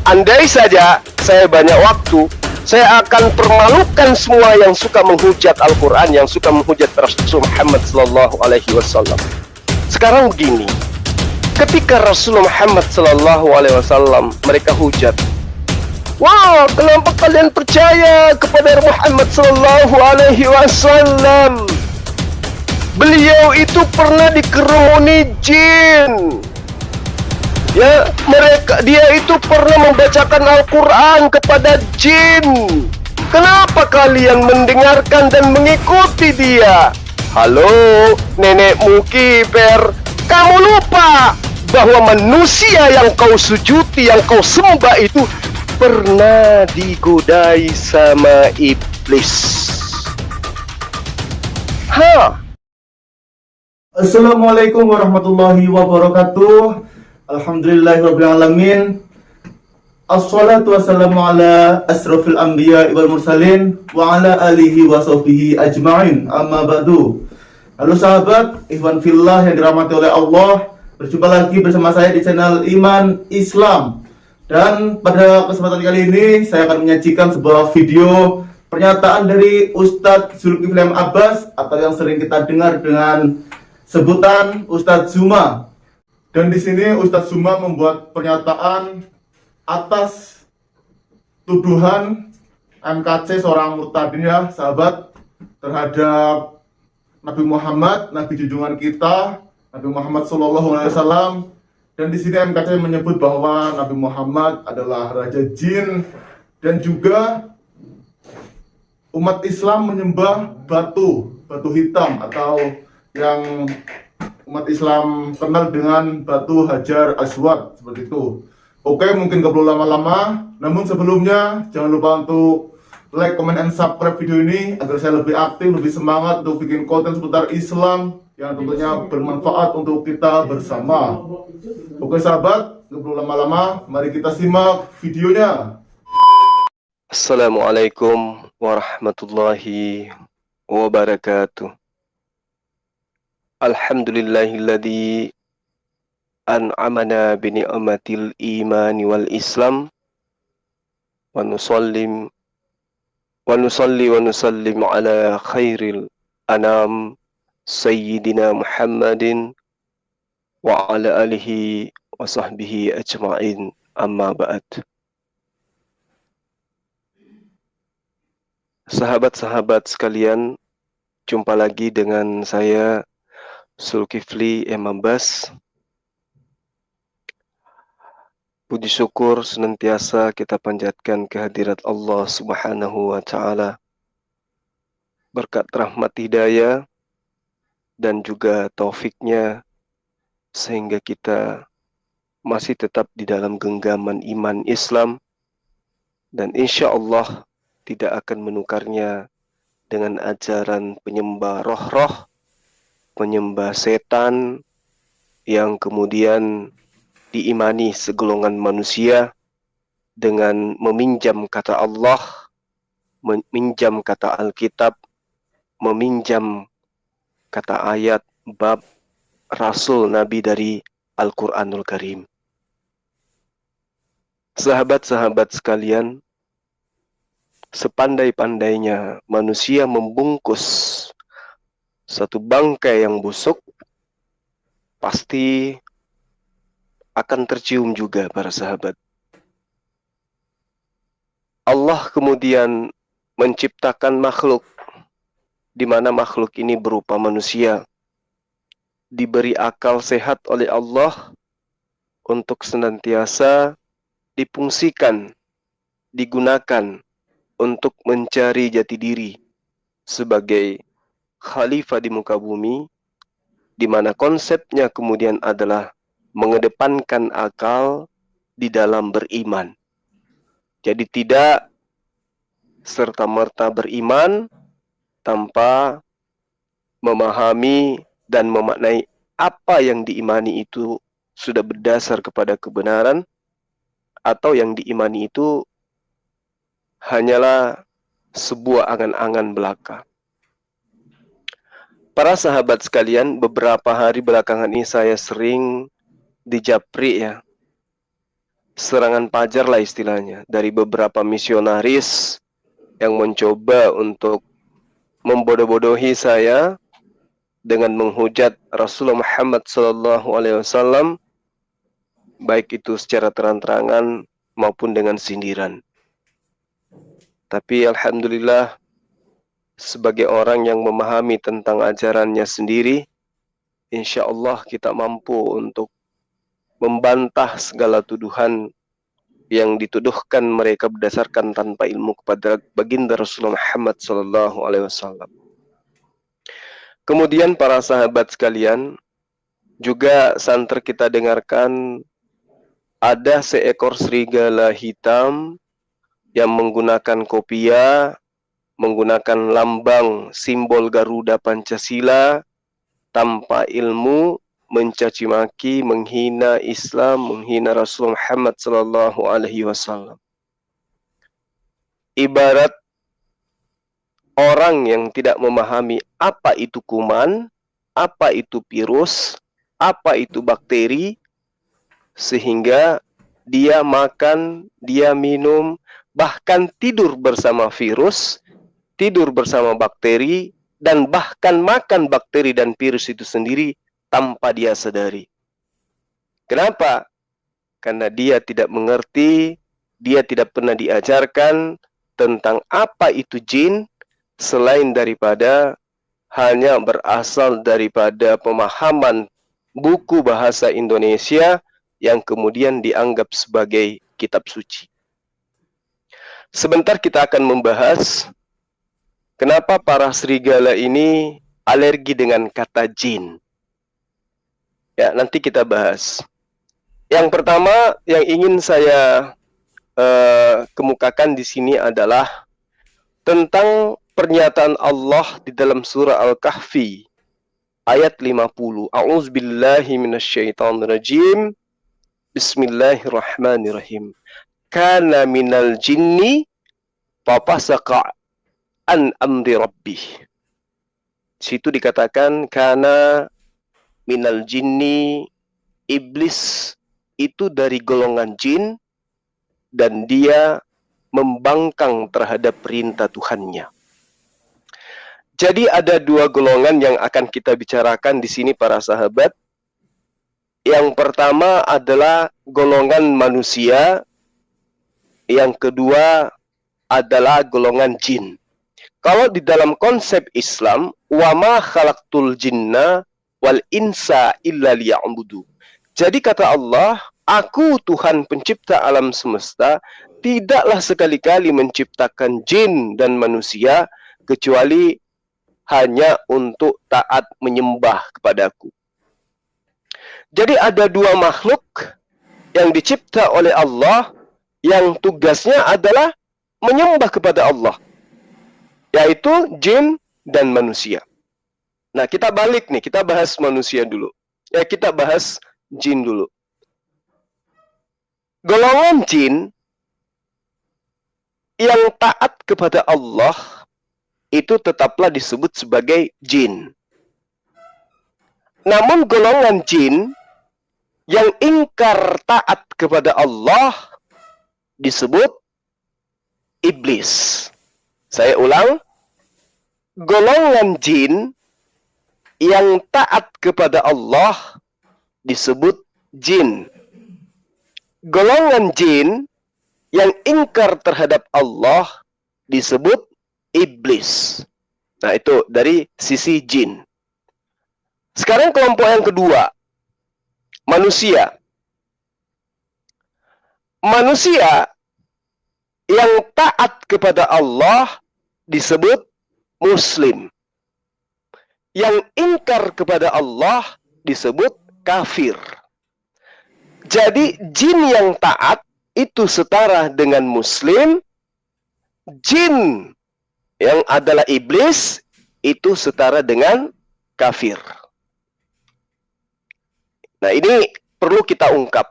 Andai saja saya banyak waktu, saya akan permalukan semua yang suka menghujat Al-Quran, yang suka menghujat Rasul Muhammad Sallallahu Alaihi Wasallam. Sekarang begini, ketika Rasul Muhammad Sallallahu Alaihi Wasallam mereka hujat, wah, kenapa kalian percaya kepada Muhammad Sallallahu Alaihi Wasallam? Beliau itu pernah dikerumuni jin. Ya, dia itu pernah membacakan Al-Quran kepada jin. Kenapa kalian mendengarkan dan mengikuti dia? Halo, nenekmu kiper, kamu lupa bahwa manusia yang kau sujudi, yang kau sembah itu pernah digodai sama iblis. Assalamualaikum warahmatullahi wabarakatuh. Alhamdulillahirrabbilalamin. Assalatu wassalamu ala asrafil anbiya wal mursalin wa ala alihi wa sahbihi ajma'in. Amma ba'du. Halo sahabat, ikhwan fillah yang dirahmati oleh Allah. Berjumpa lagi bersama saya di channel Iman Islam. Dan pada kesempatan kali ini saya akan menyajikan sebuah video pernyataan dari Ustadz Zulkifli M. Abbas, atau yang sering kita dengar dengan sebutan Ustadz Zuma. Dan di sini Ustadz Zuma membuat pernyataan atas tuduhan MKC seorang murtadin, ya sahabat, terhadap Nabi Muhammad, Nabi junjungan kita, Nabi Muhammad SAW. Dan di sini MKC menyebut bahwa Nabi Muhammad adalah raja jin, dan juga umat Islam menyembah batu hitam, atau yang umat Islam kenal dengan batu Hajar Aswad, seperti itu. Oke, mungkin gak perlu lama-lama, namun sebelumnya jangan lupa untuk like, comment, and subscribe video ini agar saya lebih aktif, lebih semangat untuk bikin konten seputar Islam yang tentunya bermanfaat untuk kita bersama. Oke sahabat, gak perlu lama-lama, mari kita simak videonya. Assalamualaikum warahmatullahi wabarakatuh. Alhamdulillahilladzi an'amana bini'matil imani wal islam wa nusalli wa nusallim ala khairil anam sayyidina Muhammadin wa ala alihi wa sahbihi ajma'in, amma ba'd. Sahabat-sahabat sekalian, jumpa lagi dengan saya Zulkifli M. Abbas. Puji syukur senantiasa kita panjatkan kehadirat Allah Subhanahu wa Ta'ala, berkat rahmat hidayah dan juga taufiknya, sehingga kita masih tetap di dalam genggaman iman Islam, dan insya Allah tidak akan menukarnya dengan ajaran penyembah roh-roh, penyembah setan, yang kemudian diimani segolongan manusia dengan meminjam kata Allah, meminjam kata Alkitab, meminjam kata ayat, bab, Rasul, Nabi dari Al-Quranul Karim. Sahabat-sahabat sekalian, sepandai-pandainya manusia membungkus satu bangkai yang busuk, pasti akan tercium juga para sahabat. Allah kemudian menciptakan makhluk, di mana makhluk ini berupa manusia, diberi akal sehat oleh Allah untuk senantiasa difungsikan, digunakan untuk mencari jati diri sebagai khalifah di muka bumi, di mana konsepnya kemudian adalah mengedepankan akal di dalam beriman. Jadi tidak serta-merta beriman tanpa memahami dan memaknai apa yang diimani itu sudah berdasar kepada kebenaran, atau yang diimani itu hanyalah sebuah angan-angan belaka. Para sahabat sekalian, beberapa hari belakangan ini saya sering dijapri, ya. serangan pajar lah istilahnya dari beberapa misionaris yang mencoba untuk membodoh-bodohi saya dengan menghujat Rasulullah Muhammad SAW, baik itu secara terang-terangan maupun dengan sindiran. Tapi alhamdulillah, sebagai orang yang memahami tentang ajarannya sendiri, insya Allah kita mampu untuk membantah segala tuduhan yang dituduhkan mereka berdasarkan tanpa ilmu kepada baginda Rasulullah Muhammad SAW. Kemudian para sahabat sekalian, juga santer kita dengarkan ada seekor serigala hitam yang menggunakan kopiah, menggunakan lambang simbol Garuda Pancasila, tanpa ilmu, mencaci maki, menghina Islam, menghina Rasul Muhammad SAW. Ibarat orang yang tidak memahami apa itu kuman, apa itu virus, apa itu bakteri, sehingga dia makan, dia minum, bahkan tidur bersama virus, tidur bersama bakteri, dan bahkan makan bakteri dan virus itu sendiri tanpa dia sadari. Kenapa? Karena dia tidak mengerti, dia tidak pernah diajarkan tentang apa itu jin, selain daripada hanya berasal daripada pemahaman buku bahasa Indonesia yang kemudian dianggap sebagai kitab suci. Sebentar kita akan membahas kenapa para serigala ini alergi dengan kata jin. Ya, nanti kita bahas. Yang pertama yang ingin saya kemukakan di sini adalah tentang pernyataan Allah di dalam surah Al-Kahfi ayat 50. A'udzubillahi minasyaitonirrajim. Bismillahirrahmanirrahim. Kana minal jinni fafasaqa an amri rabbih. Situ dikatakan kana minal jinni, iblis itu dari golongan jin dan dia membangkang terhadap perintah Tuhannya. Jadi ada dua golongan yang akan kita bicarakan di sini para sahabat. Yang pertama adalah golongan manusia, yang kedua adalah golongan jin. Kalau di dalam konsep Islam, wa ma khalaqtul jinna wal insa illa liya'budu. Jadi kata Allah, aku Tuhan pencipta alam semesta, tidaklah sekali-kali menciptakan jin dan manusia kecuali hanya untuk taat menyembah kepadaku. Jadi ada dua makhluk yang dicipta oleh Allah yang tugasnya adalah menyembah kepada Allah, yaitu jin dan manusia. Nah, kita balik nih, kita bahas manusia dulu. Ya, kita bahas jin dulu. Golongan jin yang taat kepada Allah itu tetaplah disebut sebagai jin. Namun golongan jin yang ingkar taat kepada Allah disebut iblis. Saya ulang, golongan jin yang taat kepada Allah disebut jin. Golongan jin yang ingkar terhadap Allah disebut iblis. Nah, itu dari sisi jin. Sekarang kelompok yang kedua, manusia. Manusia yang taat kepada Allah disebut muslim. Yang ingkar kepada Allah disebut kafir. Jadi jin yang taat itu setara dengan muslim, jin yang adalah iblis itu setara dengan kafir. Nah, ini perlu kita ungkap.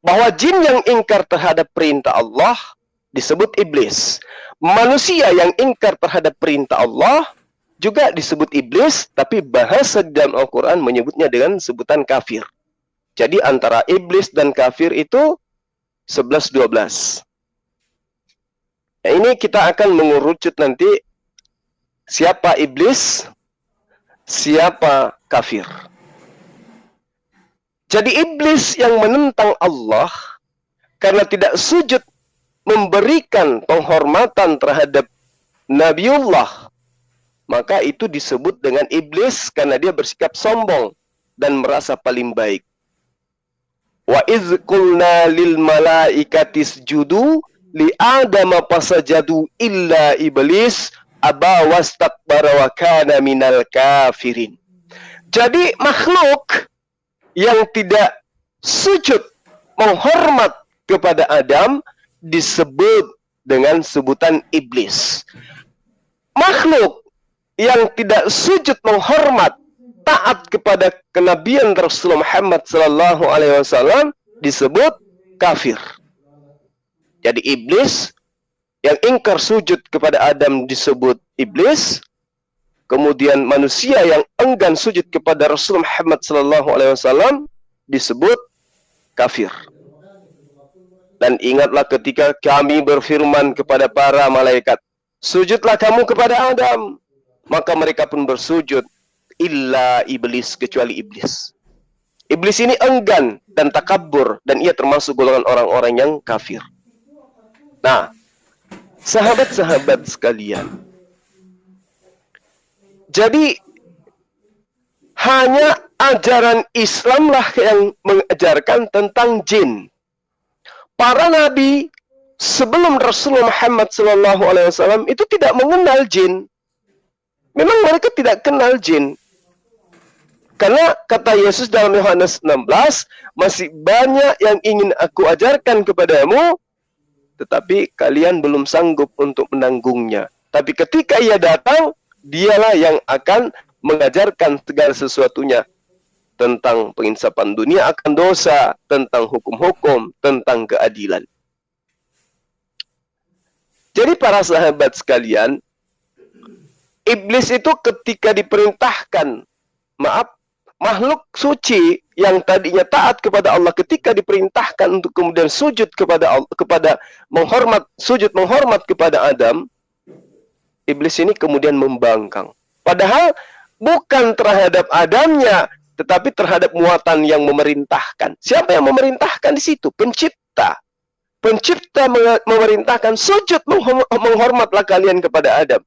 Bahwa jin yang ingkar terhadap perintah Allah disebut iblis. Manusia yang ingkar terhadap perintah Allah juga disebut iblis, tapi bahasa dalam Al-Quran menyebutnya dengan sebutan kafir. Jadi antara iblis dan kafir itu 11, 12. Nah, ini kita akan mengerucut nanti siapa iblis, siapa kafir. Jadi iblis yang menentang Allah karena tidak sujud memberikan penghormatan terhadap Nabiullah, maka itu disebut dengan iblis karena dia bersikap sombong dan merasa paling baik. Wa iz qulna lil malaikati isjudu li adama fasajadu illa iblis aba wastakbara wa kana minal kafirin. Jadi makhluk yang tidak sujud menghormat kepada Adam disebut dengan sebutan iblis. Makhluk yang tidak sujud menghormat taat kepada kenabian Rasulullah Muhammad sallallahu alaihi wasallam disebut kafir. Jadi iblis yang ingkar sujud kepada Adam disebut iblis. Kemudian manusia yang enggan sujud kepada Rasulullah Muhammad sallallahu alaihi wasallam disebut kafir. Dan ingatlah ketika kami berfirman kepada para malaikat, sujudlah kamu kepada Adam. Maka mereka pun bersujud, illa iblis, kecuali iblis. Iblis ini enggan dan takabur, dan ia termasuk golongan orang-orang yang kafir. Nah, sahabat-sahabat sekalian, jadi hanya ajaran Islamlah yang mengajarkan tentang jin. Para nabi sebelum Rasulullah Muhammad SAW itu tidak mengenal jin. Memang mereka tidak kenal jin. Karena kata Yesus dalam Yohanes 16, masih banyak yang ingin aku ajarkan kepadamu, tetapi kalian belum sanggup untuk menanggungnya. Tapi ketika ia datang, dialah yang akan mengajarkan segala sesuatunya. Tentang penginsapan dunia akan dosa, tentang hukum-hukum, tentang keadilan. Jadi para sahabat sekalian, iblis itu ketika diperintahkan, makhluk suci yang tadinya taat kepada Allah ketika diperintahkan untuk kemudian sujud kepada Allah, sujud menghormat kepada Adam, iblis ini kemudian membangkang. Padahal bukan terhadap Adamnya, tetapi terhadap muatan yang memerintahkan. Siapa yang memerintahkan di situ? Pencipta. Pencipta memerintahkan sujud menghormatlah kalian kepada Adam.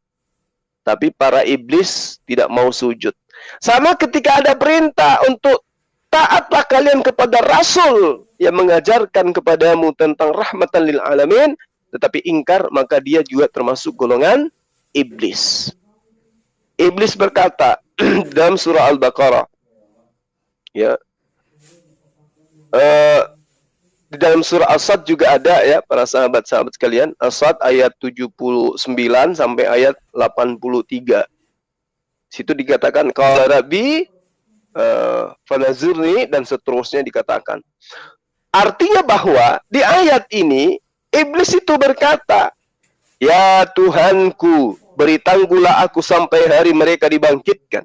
Tapi para iblis tidak mau sujud. Sama ketika ada perintah untuk taatlah kalian kepada Rasul yang mengajarkan kepadamu tentang rahmatan lil alamin, tetapi ingkar, maka dia juga termasuk golongan iblis. Iblis berkata dalam surah Al-Baqarah, ya, di dalam surah As-Sad juga ada ya para sahabat-sahabat sekalian, As-Sad ayat 79 sampai ayat 83. Situ dikatakan qala rabbi fanazirni, dan seterusnya dikatakan. Artinya bahwa di ayat ini iblis itu berkata, ya Tuhanku, beri tangguhlah aku sampai hari mereka dibangkitkan.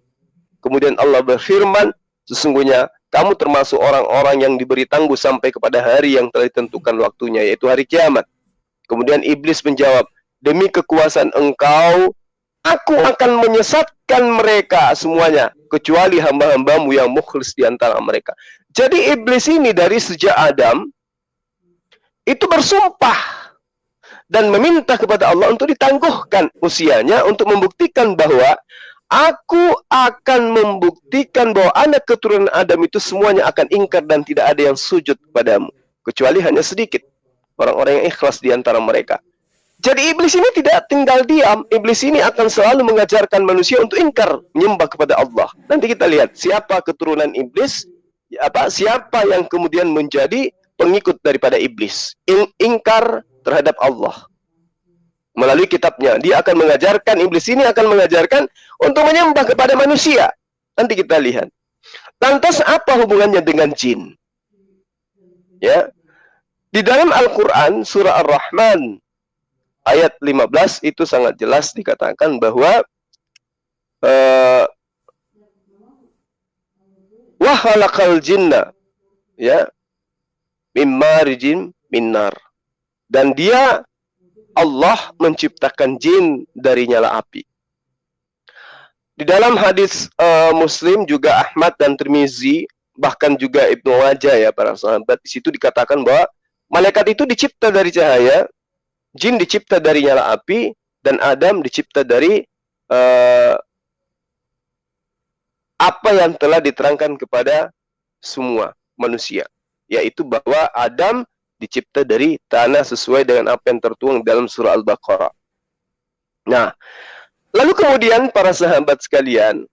Kemudian Allah berfirman, sesungguhnya kamu termasuk orang-orang yang diberi tangguh sampai kepada hari yang telah ditentukan waktunya, yaitu hari kiamat. Kemudian iblis menjawab, demi kekuasaan engkau, aku akan menyesatkan mereka semuanya, kecuali hamba-hambamu yang mukhlis di antara mereka. Jadi iblis ini dari sejak Adam, itu bersumpah dan meminta kepada Allah untuk ditangguhkan usianya, untuk membuktikan bahwa aku akan membuktikan bahwa anak keturunan Adam itu semuanya akan ingkar dan tidak ada yang sujud kepadamu, kecuali hanya sedikit orang-orang yang ikhlas di antara mereka. Jadi iblis ini tidak tinggal diam. Iblis ini akan selalu mengajarkan manusia untuk ingkar, menyembah kepada Allah. Nanti kita lihat siapa keturunan iblis, siapa yang kemudian menjadi pengikut daripada iblis, ingkar terhadap Allah. Melalui kitabnya, dia akan mengajarkan, iblis ini akan mengajarkan untuk menyembah kepada manusia. Nanti kita lihat. Lantas apa hubungannya dengan jin? Ya. Di dalam Al-Quran, surah Ar-Rahman, ayat 15, itu sangat jelas dikatakan bahwa wa khalaqal jinna, ya, mimma rijim min nar. Dan dia, Allah menciptakan jin dari nyala api. Di dalam hadis Muslim juga Ahmad dan Tirmizi, bahkan juga Ibnu Majah ya para sahabat, di situ dikatakan bahwa malaikat itu dicipta dari cahaya, jin dicipta dari nyala api, dan Adam dicipta dari apa yang telah diterangkan kepada semua manusia, yaitu bahwa Adam dicipta dari tanah sesuai dengan apa yang tertuang dalam surah Al-Baqarah. Nah, lalu kemudian para sahabat sekalian,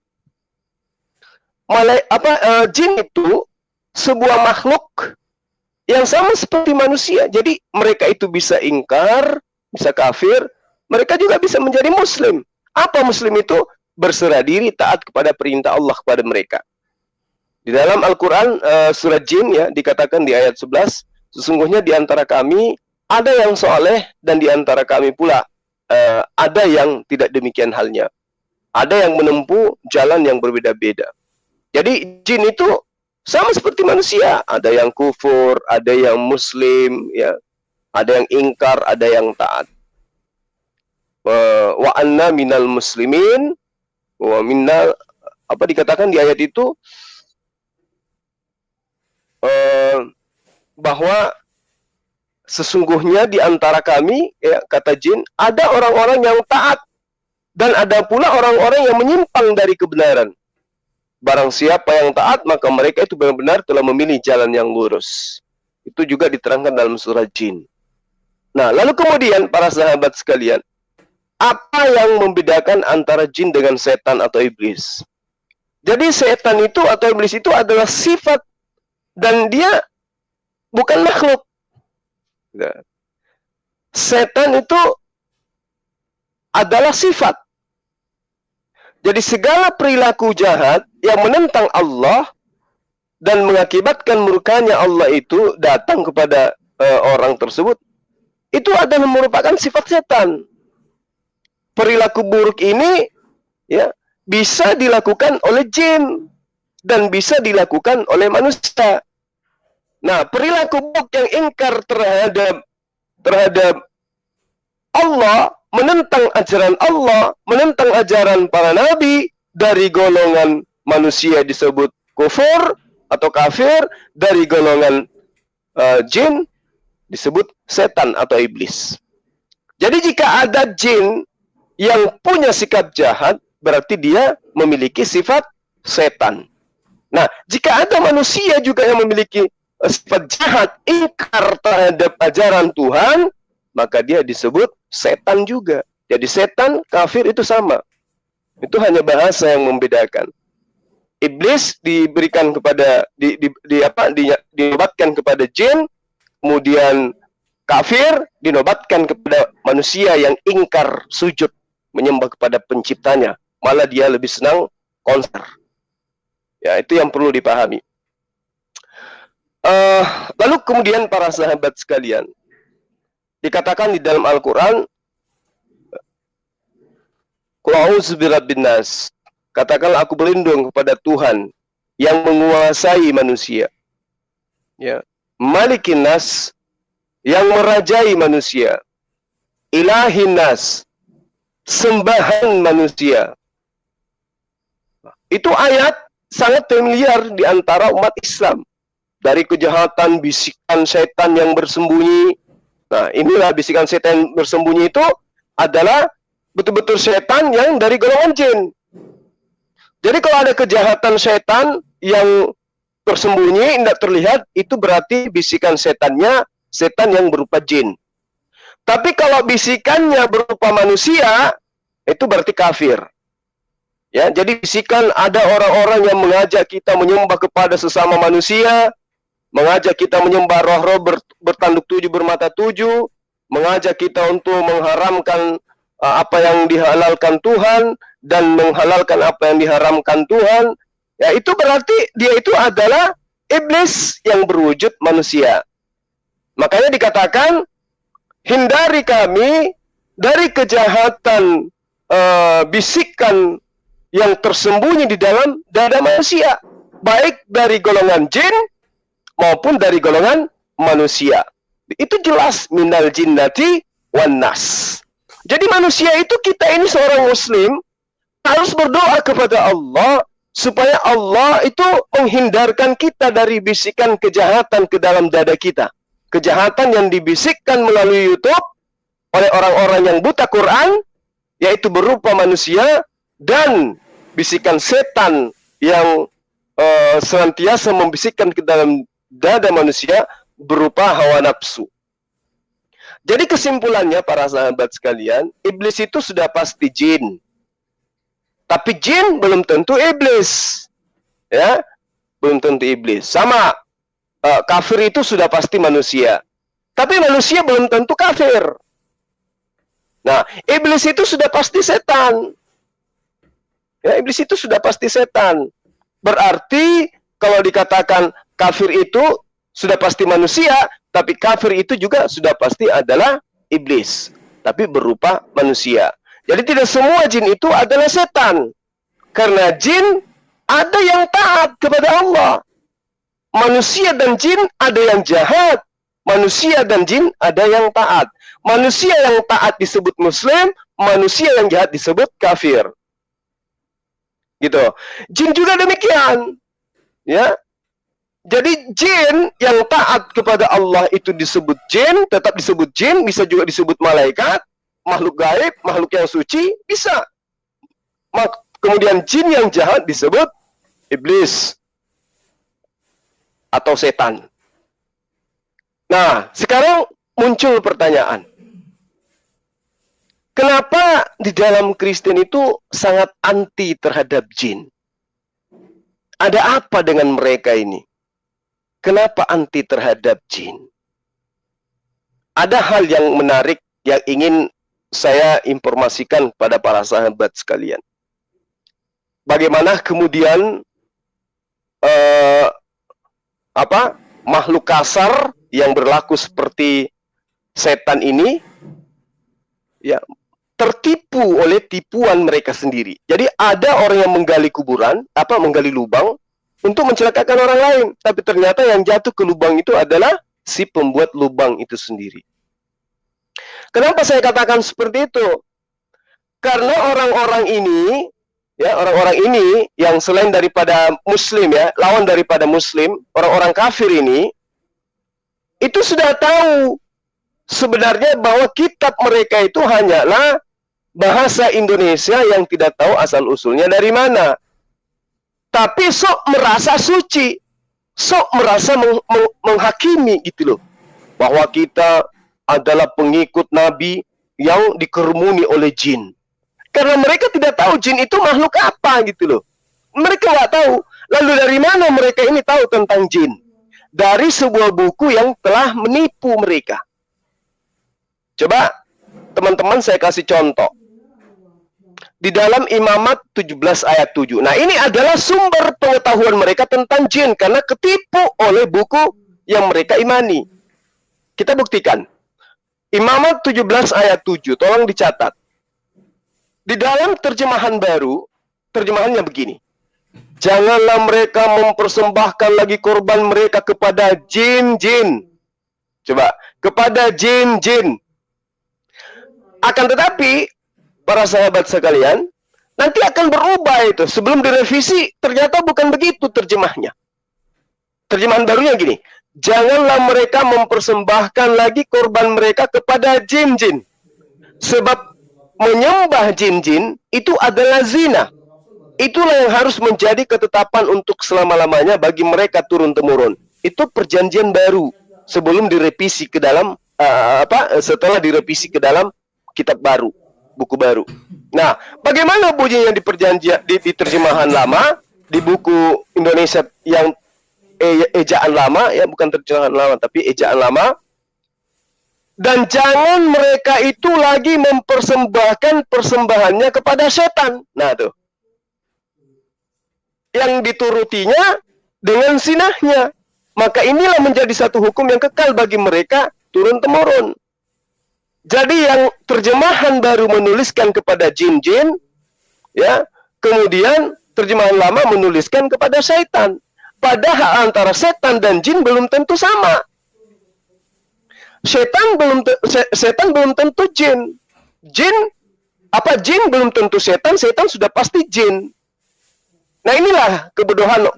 jin itu sebuah makhluk yang sama seperti manusia. Jadi mereka itu bisa ingkar, bisa kafir, mereka juga bisa menjadi muslim. Apa muslim itu? Berserah diri, taat kepada perintah Allah kepada mereka. Di dalam Al-Quran surat Jin ya dikatakan di ayat 11, sesungguhnya di antara kami ada yang soleh dan di antara kami pula ada yang tidak demikian halnya. Ada yang menempuh jalan yang berbeda-beda. Jadi jin itu sama seperti manusia. Ada yang kufur, ada yang muslim, ya, ada yang ingkar, ada yang taat. Wa anna minal muslimin wa minna, apa dikatakan di ayat itu bahwa sesungguhnya di antara kami, ya, kata jin, ada orang-orang yang taat dan ada pula orang-orang yang menyimpang dari kebenaran. Barang siapa yang taat, maka mereka itu benar-benar telah memilih jalan yang lurus. Itu juga diterangkan dalam surah Jin. Nah, lalu kemudian para sahabat sekalian, apa yang membedakan antara jin dengan setan atau iblis? Jadi setan itu atau iblis itu adalah sifat dan dia bukan makhluk. Nah, setan itu adalah sifat. Jadi segala perilaku jahat yang menentang Allah dan mengakibatkan murkanya Allah itu datang kepada orang tersebut, itu adalah merupakan sifat setan. Perilaku buruk ini ya bisa dilakukan oleh jin dan bisa dilakukan oleh manusia. Nah, perilaku buruk yang ingkar terhadap Allah, menentang ajaran Allah, menentang ajaran para nabi, dari golongan manusia disebut kufur atau kafir, dari golongan jin disebut setan atau iblis. Jadi jika ada jin yang punya sikap jahat, berarti dia memiliki sifat setan. Nah, jika ada manusia juga yang memiliki sifat jahat, ingkar terhadap ajaran Tuhan, maka dia disebut setan juga. Jadi setan, kafir itu sama. Itu hanya bahasa yang membedakan. Iblis diberikan kepada dinobatkan kepada jin, kemudian kafir dinobatkan kepada manusia yang ingkar sujud menyembah kepada penciptanya. Malah dia lebih senang konser. Ya, itu yang perlu dipahami. Lalu kemudian para sahabat sekalian, dikatakan di dalam Al-Quran, Qul a'udzu birabbin nas, katakanlah aku berlindung kepada Tuhan yang menguasai manusia. Ya, Malikin nas, yang merajai manusia. Ilahin nas, sembahan manusia. Itu ayat sangat familiar di antara umat Islam. Dari kejahatan, bisikan setan yang bersembunyi. Nah, inilah bisikan setan bersembunyi itu adalah betul-betul setan yang dari golongan jin. Jadi kalau ada kejahatan setan yang tersembunyi, tidak terlihat, itu berarti bisikan setannya setan yang berupa jin. Tapi kalau bisikannya berupa manusia, itu berarti kafir. Ya, jadi bisikan ada orang-orang yang mengajak kita menyembah kepada sesama manusia, mengajak kita menyembah roh-roh bertanduk tujuh, bermata tujuh, mengajak kita untuk mengharamkan apa yang dihalalkan Tuhan dan menghalalkan apa yang diharamkan Tuhan. Ya, itu berarti dia itu adalah iblis yang berwujud manusia. Makanya dikatakan, hindari kami dari kejahatan bisikan yang tersembunyi di dalam dada manusia, baik dari golongan jin maupun dari golongan manusia. Itu jelas minal jinnati wan nas. Jadi manusia itu, kita ini seorang muslim harus berdoa kepada Allah supaya Allah itu menghindarkan kita dari bisikan kejahatan ke dalam dada kita. Kejahatan yang dibisikkan melalui YouTube oleh orang-orang yang buta Quran, yaitu berupa manusia, dan bisikan setan yang senantiasa membisikkan ke dalam dada manusia berupa hawa nafsu. Jadi kesimpulannya para sahabat sekalian, iblis itu sudah pasti jin. Tapi jin belum tentu iblis. Ya, belum tentu iblis. Sama, kafir itu sudah pasti manusia. Tapi manusia belum tentu kafir. Nah, iblis itu sudah pasti setan. Ya, iblis itu sudah pasti setan. Berarti kalau dikatakan kafir itu sudah pasti manusia, tapi kafir itu juga sudah pasti adalah iblis, tapi berupa manusia. Jadi tidak semua jin itu adalah setan. Karena jin ada yang taat kepada Allah. Manusia dan jin ada yang jahat. Manusia dan jin ada yang taat. Manusia yang taat disebut muslim, manusia yang jahat disebut kafir. Gitu. Jin juga demikian. Ya. Jadi jin yang taat kepada Allah itu disebut jin, tetap disebut jin, bisa juga disebut malaikat, makhluk gaib, makhluk yang suci, bisa. Kemudian jin yang jahat disebut iblis atau setan. Nah, sekarang muncul pertanyaan. Kenapa di dalam Kristen itu sangat anti terhadap jin? Ada apa dengan mereka ini? Kenapa anti terhadap jin? Ada hal yang menarik yang ingin saya informasikan pada para sahabat sekalian. Bagaimana kemudian makhluk kasar yang berlaku seperti setan ini ya tertipu oleh tipuan mereka sendiri. Jadi ada orang yang menggali kuburan, menggali lubang untuk mencelakakan orang lain, tapi ternyata yang jatuh ke lubang itu adalah si pembuat lubang itu sendiri. Kenapa saya katakan seperti itu? Karena orang-orang ini, ya, orang-orang ini yang selain daripada muslim, ya, lawan daripada muslim, orang-orang kafir ini itu sudah tahu sebenarnya bahwa kitab mereka itu hanyalah bahasa Indonesia yang tidak tahu asal-usulnya dari mana. Tapi sok merasa suci, sok merasa menghakimi gitu loh. Bahwa kita adalah pengikut Nabi yang dikerumuni oleh jin. Karena mereka tidak tahu jin itu makhluk apa gitu loh. Mereka nggak tahu. Lalu dari mana mereka ini tahu tentang jin? Dari sebuah buku yang telah menipu mereka. Coba teman-teman saya kasih contoh. Di dalam Imamat 17 ayat 7. Nah, ini adalah sumber pengetahuan mereka tentang jin karena ketipu oleh buku yang mereka imani. Kita buktikan. Imamat 17 ayat 7, tolong dicatat. Di dalam terjemahan baru, terjemahannya begini. Janganlah mereka mempersembahkan lagi korban mereka kepada jin-jin. Coba, kepada jin-jin. Akan tetapi para sahabat sekalian, nanti akan berubah itu. Sebelum direvisi, ternyata bukan begitu terjemahnya. Terjemahan barunya gini. Janganlah mereka mempersembahkan lagi korban mereka kepada jin-jin. Sebab menyembah jin-jin itu adalah zina. Itulah yang harus menjadi ketetapan untuk selama-lamanya bagi mereka turun-temurun. Itu perjanjian baru. Sebelum direvisi ke dalam, setelah direvisi ke dalam kitab baru. Buku baru. Nah, bagaimana bunyinya di perjanjian di terjemahan lama, di buku Indonesia yang ejaan lama, ya bukan terjemahan lama tapi ejaan lama. Dan jangan mereka itu lagi mempersembahkan persembahannya kepada setan. Nah, tuh. Yang diturutinya dengan sinahnya. Maka inilah menjadi satu hukum yang kekal bagi mereka turun-temurun. Jadi yang terjemahan baru menuliskan kepada jin-jin, ya, kemudian terjemahan lama menuliskan kepada setan. Padahal antara setan dan jin belum tentu sama. setan belum tentu jin. Jin belum tentu setan, setan sudah pasti jin. Nah, inilah kebodohan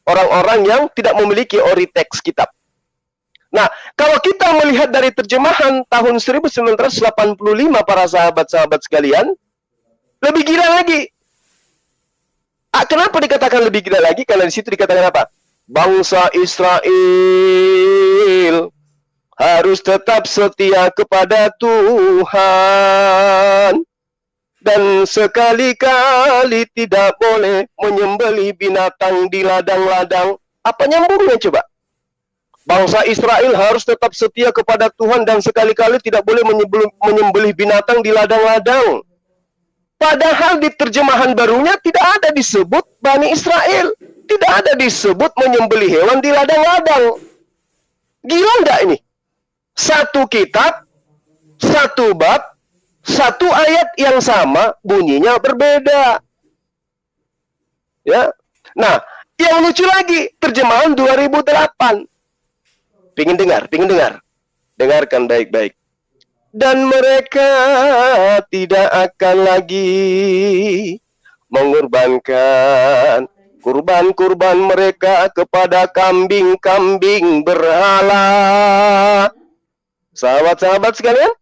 orang-orang yang tidak memiliki ori teks kitab. Nah, kalau kita melihat dari terjemahan tahun 1985 para sahabat-sahabat sekalian, lebih gila lagi. Kenapa dikatakan lebih gila lagi? Karena di situ dikatakan apa? Bangsa Israel harus tetap setia kepada Tuhan dan sekali-kali tidak boleh menyembelih binatang di ladang-ladang. Apa nyambungnya coba? Bangsa Israel harus tetap setia kepada Tuhan dan sekali-kali tidak boleh menyembelih binatang di ladang-ladang. Padahal di terjemahan barunya tidak ada disebut Bani Israel. Tidak ada disebut menyembelih hewan di ladang-ladang. Gila enggak ini? Satu kitab, satu bab, satu ayat yang sama, bunyinya berbeda. Ya. Nah, yang lucu lagi, terjemahan 2008. Pingin dengar. Dengarkan baik-baik. Dan mereka tidak akan lagi mengorbankan kurban-kurban mereka kepada kambing-kambing berhala. Sahabat-sahabat sekalian,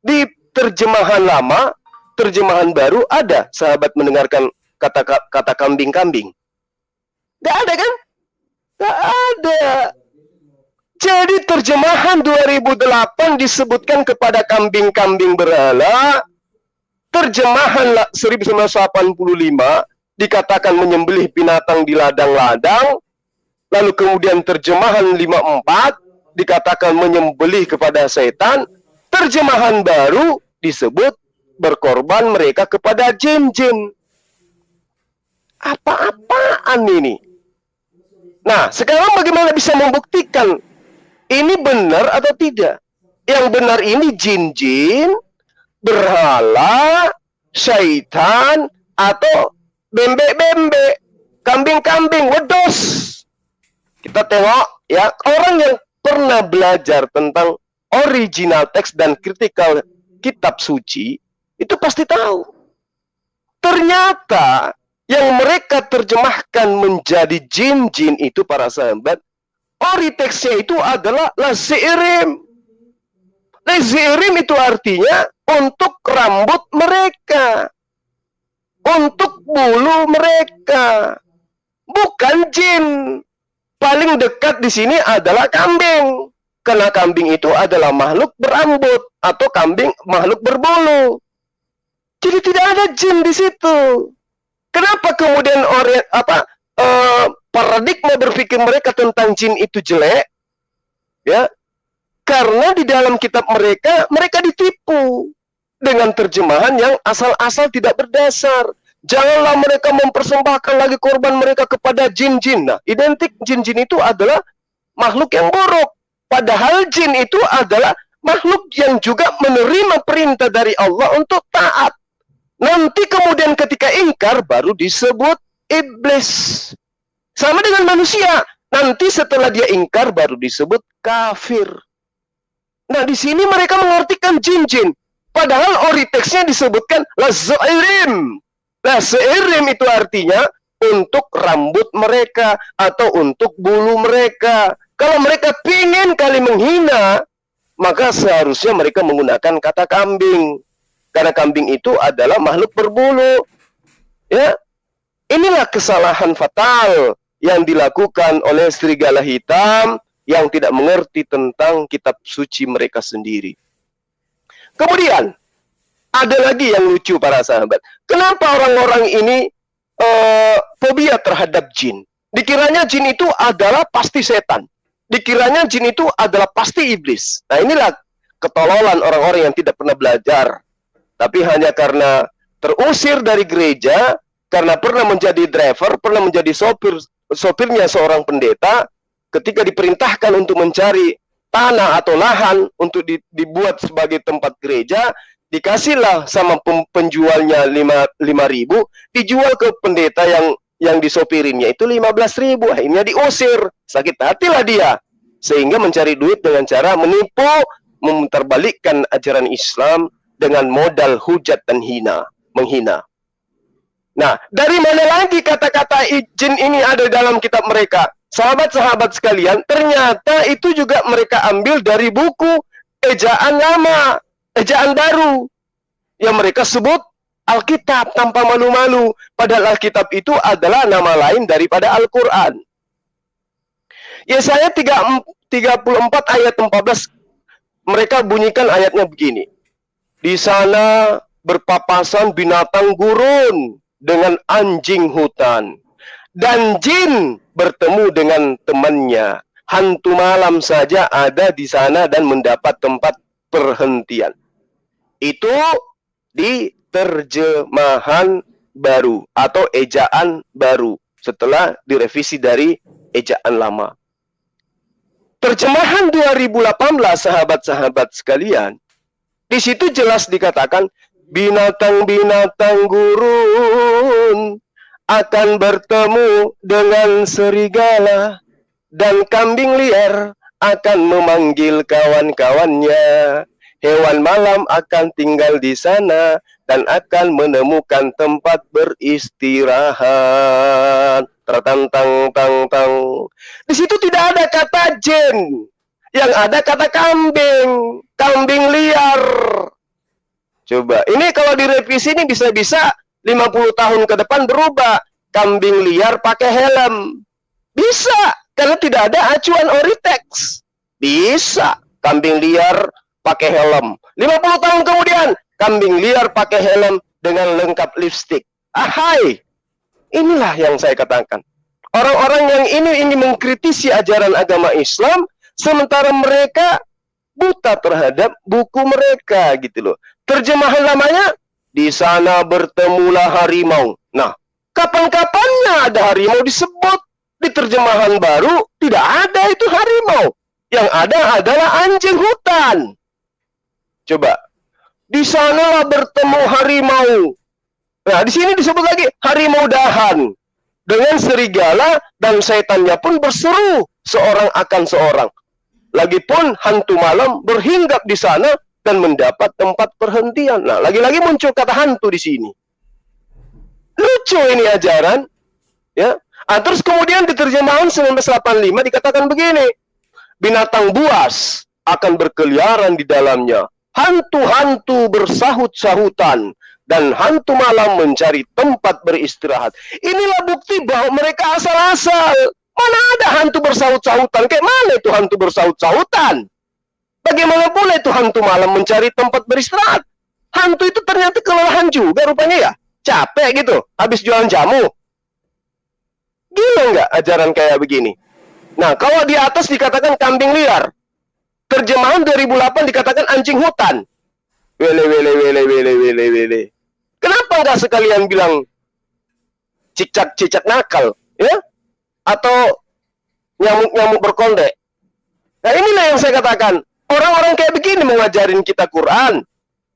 di terjemahan lama, terjemahan baru ada sahabat mendengarkan kata kambing-kambing. Gak ada kan? Gak ada. Jadi terjemahan 2008 disebutkan kepada kambing-kambing berhala. Terjemahan 1985 dikatakan menyembelih binatang di ladang-ladang. Lalu kemudian terjemahan 54 dikatakan menyembelih kepada setan. Terjemahan baru disebut berkorban mereka kepada jin-jin. Apa-apaan ini? Nah, sekarang bagaimana bisa membuktikan ini benar atau tidak? Yang benar ini jin-jin, berhala, syaitan, atau bembe-bembe, kambing-kambing, wedos. Kita tengok ya, orang yang pernah belajar tentang original teks dan kritikal kitab suci, itu pasti tahu. Ternyata yang mereka terjemahkan menjadi jin-jin itu para sahabat, ori teksnya itu adalah lazirim. Lazirim itu artinya untuk rambut mereka, untuk bulu mereka, bukan jin. Paling dekat di sini adalah kambing, karena kambing itu adalah makhluk berambut atau kambing makhluk berbulu. Jadi tidak ada jin di situ. Kenapa kemudian paradigma berpikir mereka tentang jin itu jelek? Ya, karena di dalam kitab mereka ditipu dengan terjemahan yang asal-asal tidak berdasar. Janganlah mereka mempersembahkan lagi korban mereka kepada jin-jin. Nah, identik jin-jin itu adalah makhluk yang buruk. Padahal jin itu adalah makhluk yang juga menerima perintah dari Allah untuk taat. Nanti kemudian ketika ingkar baru disebut iblis. Sama dengan manusia. Nanti setelah dia ingkar baru disebut kafir. Nah, di sini mereka mengartikan jin-jin. Padahal ori teksnya disebutkan lazairim. Lazairim itu artinya untuk rambut mereka atau untuk bulu mereka. Kalau mereka ingin kali menghina, maka seharusnya mereka menggunakan kata kambing. Karena kambing itu adalah makhluk berbulu. Ya, inilah kesalahan fatal yang dilakukan oleh serigala hitam yang tidak mengerti tentang kitab suci mereka sendiri. Kemudian, ada lagi yang lucu para sahabat. Kenapa orang-orang ini fobia terhadap jin? Dikiranya jin itu adalah pasti setan. Dikiranya jin itu adalah pasti iblis. Nah, inilah ketololan orang-orang yang tidak pernah belajar. Tapi hanya karena terusir dari gereja, karena pernah menjadi driver, pernah menjadi sopirnya seorang pendeta, ketika diperintahkan untuk mencari tanah atau lahan untuk dibuat sebagai tempat gereja, dikasihlah sama penjualnya 5.000, dijual ke pendeta yang disopirinnya itu 15.000. Akhirnya diusir. Sakit hatilah dia. sehingga mencari duit dengan cara menipu, memutarbalikkan ajaran Islam dengan modal hujat dan menghina. Nah, dari mana lagi kata-kata jin ini ada dalam kitab mereka? Sahabat-sahabat sekalian, ternyata itu juga mereka ambil dari buku ejaan lama, ejaan baru, yang mereka sebut Alkitab tanpa malu-malu. Padahal Alkitab itu adalah nama lain daripada Al-Quran. Yesaya 34 ayat 14, mereka bunyikan ayatnya begini. Di sana berpapasan binatang gurun dengan anjing hutan, dan jin bertemu dengan temannya. Hantu malam saja ada di sana dan mendapat tempat perhentian. Itu di terjemahan baru atau ejaan baru setelah direvisi dari ejaan lama. Terjemahan 2018, sahabat-sahabat sekalian, di situ jelas dikatakan binatang-binatang gurun akan bertemu dengan serigala, dan kambing liar akan memanggil kawan-kawannya. Hewan malam akan tinggal di sana dan akan menemukan tempat beristirahat. Tang. Di situ tidak ada kata jin, yang ada kata kambing, kambing liar. Coba, ini kalau direvisi ini bisa-bisa 50 tahun ke depan berubah. Kambing liar pakai helm. Bisa, karena tidak ada acuan Oritex. Bisa, kambing liar pakai helm. 50 tahun kemudian, kambing liar pakai helm dengan lengkap lipstick. Ahai, inilah yang saya katakan. Orang-orang yang ini mengkritisi ajaran agama Islam, sementara mereka buta terhadap buku mereka, gitu loh. Terjemahan lamanya, di sana bertemulah harimau. Nah, kapan-kapannya ada harimau disebut? Di terjemahan baru, tidak ada itu harimau. Yang ada adalah anjing hutan. Coba, di sanalah bertemu harimau. Nah, di sini disebut lagi harimau dahan. Dengan serigala dan setannya pun berseru seorang akan seorang. Lagipun hantu malam berhinggap di sana dan mendapat tempat perhentian. Nah, lagi-lagi muncul kata hantu di sini. Lucu ini ajaran, ya. Terus kemudian di terjemahan 1985 dikatakan begini, binatang buas akan berkeliaran di dalamnya, hantu-hantu bersahut-sahutan, dan hantu malam mencari tempat beristirahat. Inilah bukti bahwa mereka asal-asal. Mana ada hantu bersahut-sahutan? Kayak mana itu hantu bersahut-sahutan? Bagaimana pula itu hantu malam mencari tempat beristirahat? Hantu itu ternyata kelelahan juga rupanya ya. Capek gitu, habis jualan jamu. Gila nggak ajaran kayak begini? Nah, kalau di atas dikatakan kambing liar. Terjemahan 2008 dikatakan anjing hutan. Wele. Kenapa nggak sekalian bilang cicak-cicak nakal, ya? Atau nyamuk-nyamuk berkondek? Nah, inilah yang saya katakan. Orang-orang kayak begini mau ngajarin kita Quran.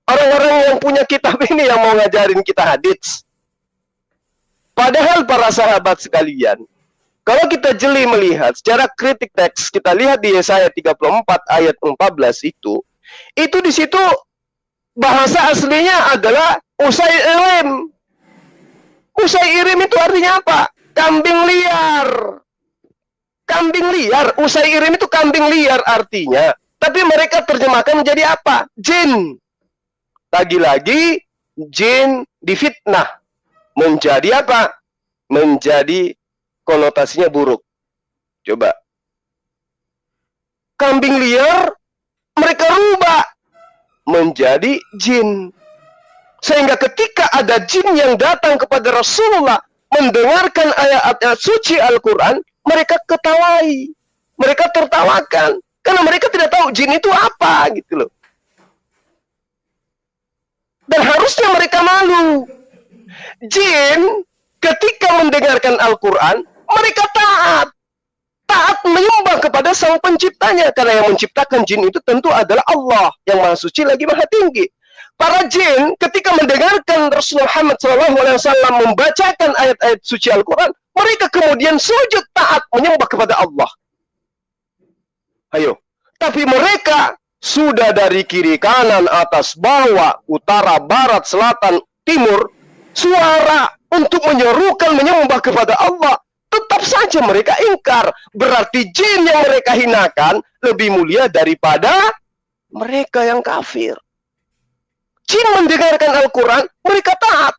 Orang-orang yang punya kitab ini yang mau ngajarin kita hadits. Padahal para sahabat sekalian, kalau kita jeli melihat secara kritik teks, kita lihat di Yesaya 34 ayat 14 itu di situ bahasa aslinya adalah usai irim. Usai irim itu artinya apa? Kambing liar. Kambing liar. Usai irim itu kambing liar artinya. Tapi mereka terjemahkan menjadi apa? Jin. Lagi-lagi jin difitnah. Menjadi apa? Menjadi konotasinya buruk. Coba. Kambing liar mereka rubah menjadi jin. Sehingga ketika ada jin yang datang kepada Rasulullah mendengarkan ayat-ayat suci Al-Quran, mereka ketawai. Mereka tertawakan. Karena mereka tidak tahu jin itu apa, gitu loh. Dan harusnya mereka malu. Jin ketika mendengarkan Al-Quran, mereka taat. Taat menyembah kepada sang penciptanya. Karena yang menciptakan jin itu tentu adalah Allah. Yang maha suci lagi maha tinggi. Para jin ketika mendengarkan Rasulullah Muhammad SAW membacakan ayat-ayat suci Al-Quran, mereka kemudian sujud taat menyembah kepada Allah. Ayo. Tapi mereka sudah dari kiri, kanan, atas, bawah, utara, barat, selatan, timur, suara untuk menyerukan menyembah kepada Allah, tetap saja mereka ingkar. Berarti jin yang mereka hinakan lebih mulia daripada mereka yang kafir. Jin mendengarkan Al-Quran, mereka taat.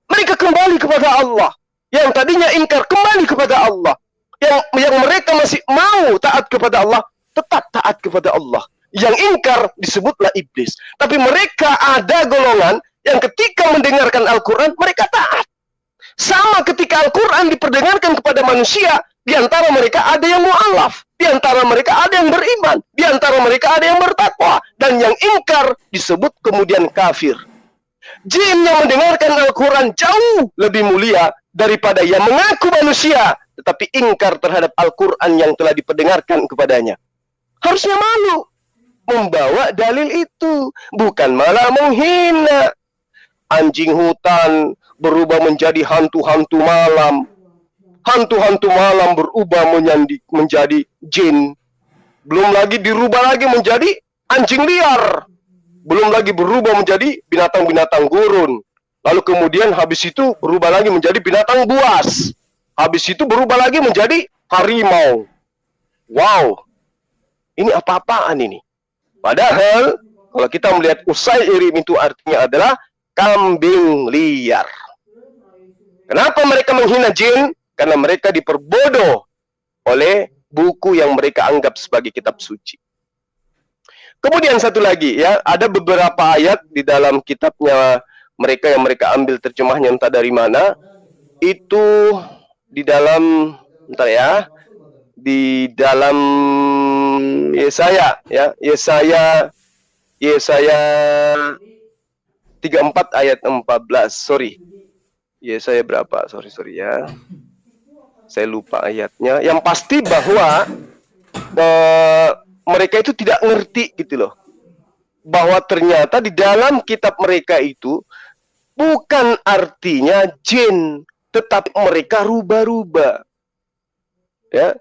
Mereka kembali kepada Allah. Yang tadinya ingkar kembali kepada Allah. Yang mereka masih mau taat kepada Allah, tetap taat kepada Allah. Yang ingkar disebutlah iblis. Tapi mereka ada golongan yang ketika mendengarkan Al-Quran, mereka taat. Sama ketika Al-Quran diperdengarkan kepada manusia, di antara mereka ada yang mu'alaf, di antara mereka ada yang beriman, di antara mereka ada yang bertakwa, dan yang ingkar disebut kemudian kafir. Jin yang mendengarkan Al-Quran jauh lebih mulia daripada yang mengaku manusia, tetapi ingkar terhadap Al-Quran yang telah diperdengarkan kepadanya. Harusnya malu membawa dalil itu, bukan malah menghina. Anjing hutan berubah menjadi hantu-hantu malam. Hantu-hantu malam berubah menjadi jin. Belum lagi dirubah lagi menjadi anjing liar. Belum lagi berubah menjadi binatang-binatang gurun. Lalu kemudian habis itu berubah lagi menjadi binatang buas. Habis itu berubah lagi menjadi harimau. Wow. Ini apa-apaan ini? Padahal kalau kita melihat Usairim itu artinya adalah kambing liar. Kenapa mereka menghina jin? Karena mereka diperbodoh oleh buku yang mereka anggap sebagai kitab suci. Kemudian satu lagi ya, ada beberapa ayat di dalam kitabnya mereka yang mereka ambil terjemahnya entah dari mana. Itu di dalam di dalam Yesaya ya, Yesaya 34 ayat 14. Sorry. Yesaya berapa? Sorry ya. Saya lupa ayatnya. Yang pasti bahwa mereka itu tidak ngerti gitu loh. Bahwa ternyata di dalam kitab mereka itu bukan artinya jin, tetapi mereka rubah-rubah. Ya.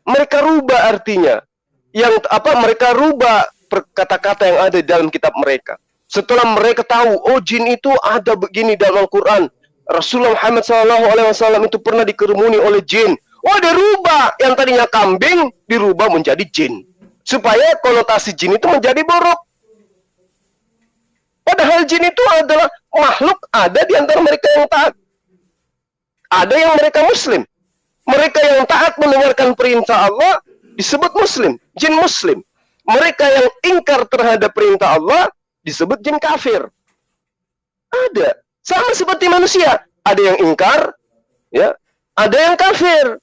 Mereka rubah artinya. Yang mereka rubah kata-kata yang ada di dalam kitab mereka. Setelah mereka tahu, oh jin itu ada begini dalam Al-Quran. Rasulullah Muhammad SAW itu pernah dikerumuni oleh jin. Oh, dia rubah yang tadinya kambing dirubah menjadi jin, supaya konotasi jin itu menjadi buruk. Padahal jin itu adalah makhluk ada di antara mereka yang taat. Ada yang mereka muslim. Mereka yang taat mendengarkan perintah Allah disebut muslim, jin muslim. Mereka yang ingkar terhadap perintah Allah disebut jin kafir. Ada. Sama seperti manusia. Ada yang ingkar, ya, ada yang kafir.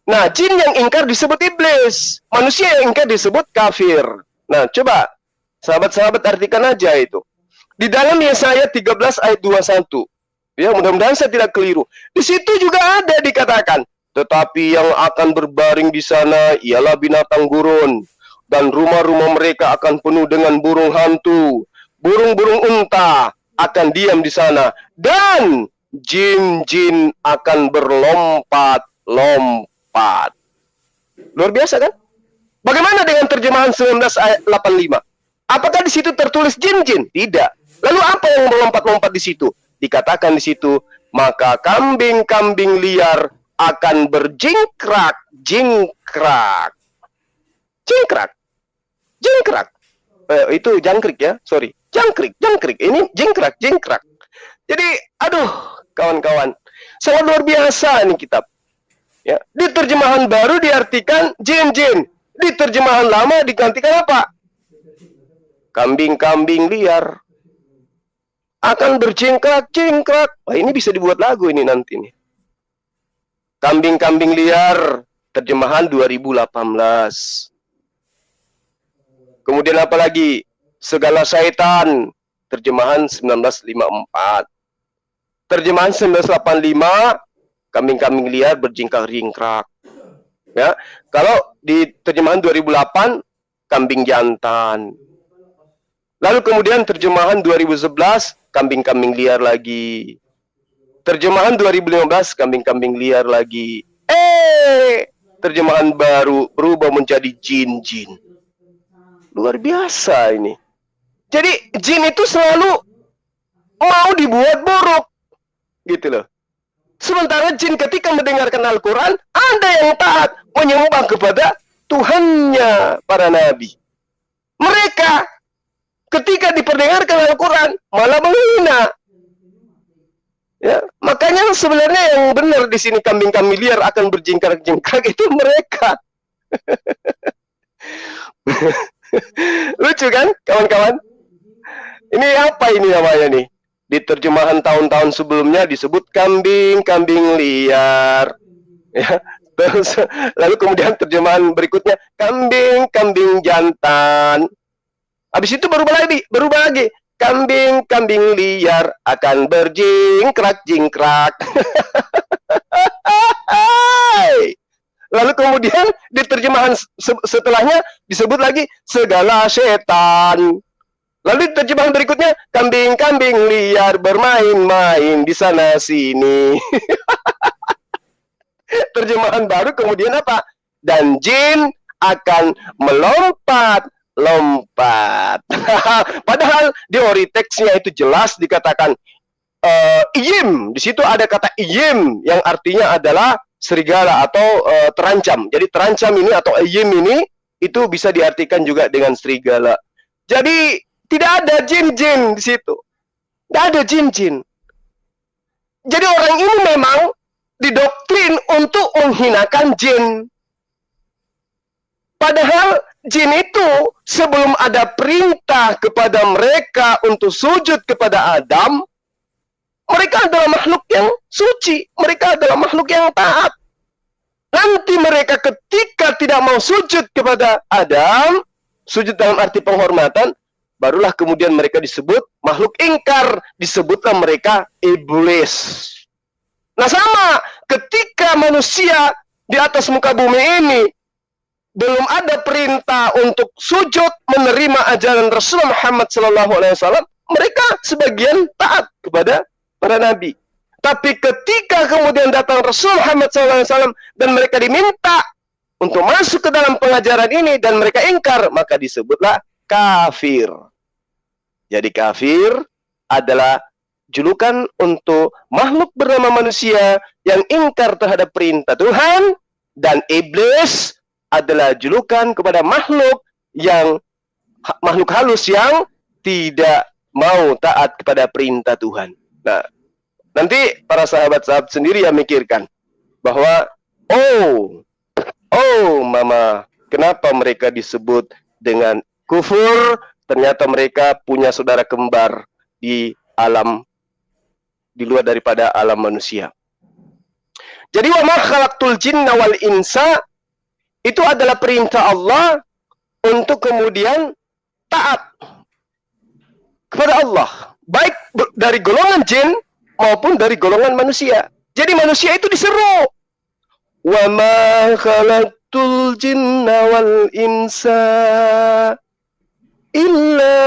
Nah, jin yang ingkar disebut iblis. Manusia yang ingkar disebut kafir. Nah, coba sahabat-sahabat artikan aja itu. Di dalam Yesaya 13 ayat 21. Ya, mudah-mudahan saya tidak keliru. Di situ juga ada dikatakan, tetapi yang akan berbaring di sana ialah binatang gurun, dan rumah-rumah mereka akan penuh dengan burung hantu. Burung-burung unta akan diam di sana, dan jin-jin akan berlompat-lompat. Luar biasa kan? Bagaimana dengan terjemahan 19 ayat 85? Apakah di situ tertulis jin-jin? Tidak. Lalu apa yang berlompat-lompat di situ? Dikatakan di situ, maka kambing-kambing liar akan berjingkrak, jingkrak. Jingkrak. Jingkrak. Itu jangkrik ya, sorry. Jangkrik. Ini jingkrak. Jadi, aduh, kawan-kawan, sangat luar biasa ini kitab. Ya, di terjemahan baru diartikan jin-jin. Di terjemahan lama digantikan apa? Kambing-kambing liar akan berjingkrak-jingkrak. Wah, ini bisa dibuat lagu ini nanti nih. Kambing-kambing liar, terjemahan 2018. Kemudian apa lagi? Segala syaitan, terjemahan 1954. Terjemahan 1985, kambing-kambing liar berjingkrak-jingkrak. Ya, kalau di terjemahan 2008, kambing jantan. Lalu kemudian terjemahan 2011, kambing-kambing liar lagi. Terjemahan 2015, kambing-kambing liar lagi. terjemahan baru berubah menjadi jin-jin. Luar biasa ini. Jadi jin itu selalu mau dibuat buruk, gitu loh. Sementara jin ketika mendengarkan Al-Quran, ada yang taat menyembah kepada Tuhannya para nabi. Mereka ketika diperdengarkan Al-Quran malah menghina. Ya, makanya sebenarnya yang benar di sini kambing-kambing liar akan berjingkrak-jingkrak itu mereka. Lucu kan, kawan-kawan? Ini apa ini namanya nih? Di terjemahan tahun-tahun sebelumnya disebut kambing-kambing liar. Ya, terus lalu kemudian terjemahan berikutnya kambing-kambing jantan. Habis itu berubah lagi. Kambing-kambing liar akan berjingkrak-jingkrak. Lalu kemudian di terjemahan setelahnya disebut lagi segala setan. Lalu di terjemahan berikutnya kambing-kambing liar bermain-main di sana sini. Terjemahan baru kemudian apa? Dan jin akan melompat. Padahal di ori teksnya itu jelas dikatakan iyim. Di situ ada kata iyim yang artinya adalah serigala atau terancam. Jadi terancam ini atau iyim ini itu bisa diartikan juga dengan serigala. Jadi tidak ada jin-jin di situ. Tidak ada jin-jin. Jadi orang ini memang didoktrin untuk menghinakan jin. Padahal jin itu sebelum ada perintah kepada mereka untuk sujud kepada Adam, mereka adalah makhluk yang suci, mereka adalah makhluk yang taat. Nanti mereka ketika tidak mau sujud kepada Adam, sujud dalam arti penghormatan, barulah kemudian mereka disebut makhluk ingkar, disebutlah mereka iblis. Nah sama, ketika manusia di atas muka bumi ini belum ada perintah untuk sujud menerima ajaran Rasulullah Muhammad SAW, mereka sebagian taat kepada para nabi. Tapi ketika kemudian datang Rasul Muhammad SAW dan mereka diminta untuk masuk ke dalam pengajaran ini dan mereka ingkar, maka disebutlah kafir. Jadi kafir adalah julukan untuk makhluk bernama manusia yang ingkar terhadap perintah Tuhan, dan iblis adalah julukan kepada makhluk halus yang tidak mau taat kepada perintah Tuhan. Nah, nanti para sahabat-sahabat sendiri yang mikirkan bahwa mama, kenapa mereka disebut dengan kufur? Ternyata mereka punya saudara kembar di luar daripada alam manusia. Jadi wa ma khalaqtul jinna wal insa itu adalah perintah Allah untuk kemudian taat kepada Allah, baik dari golongan jin maupun dari golongan manusia. Jadi manusia itu diseru, wa ma khalaqtul jinna wal insa illa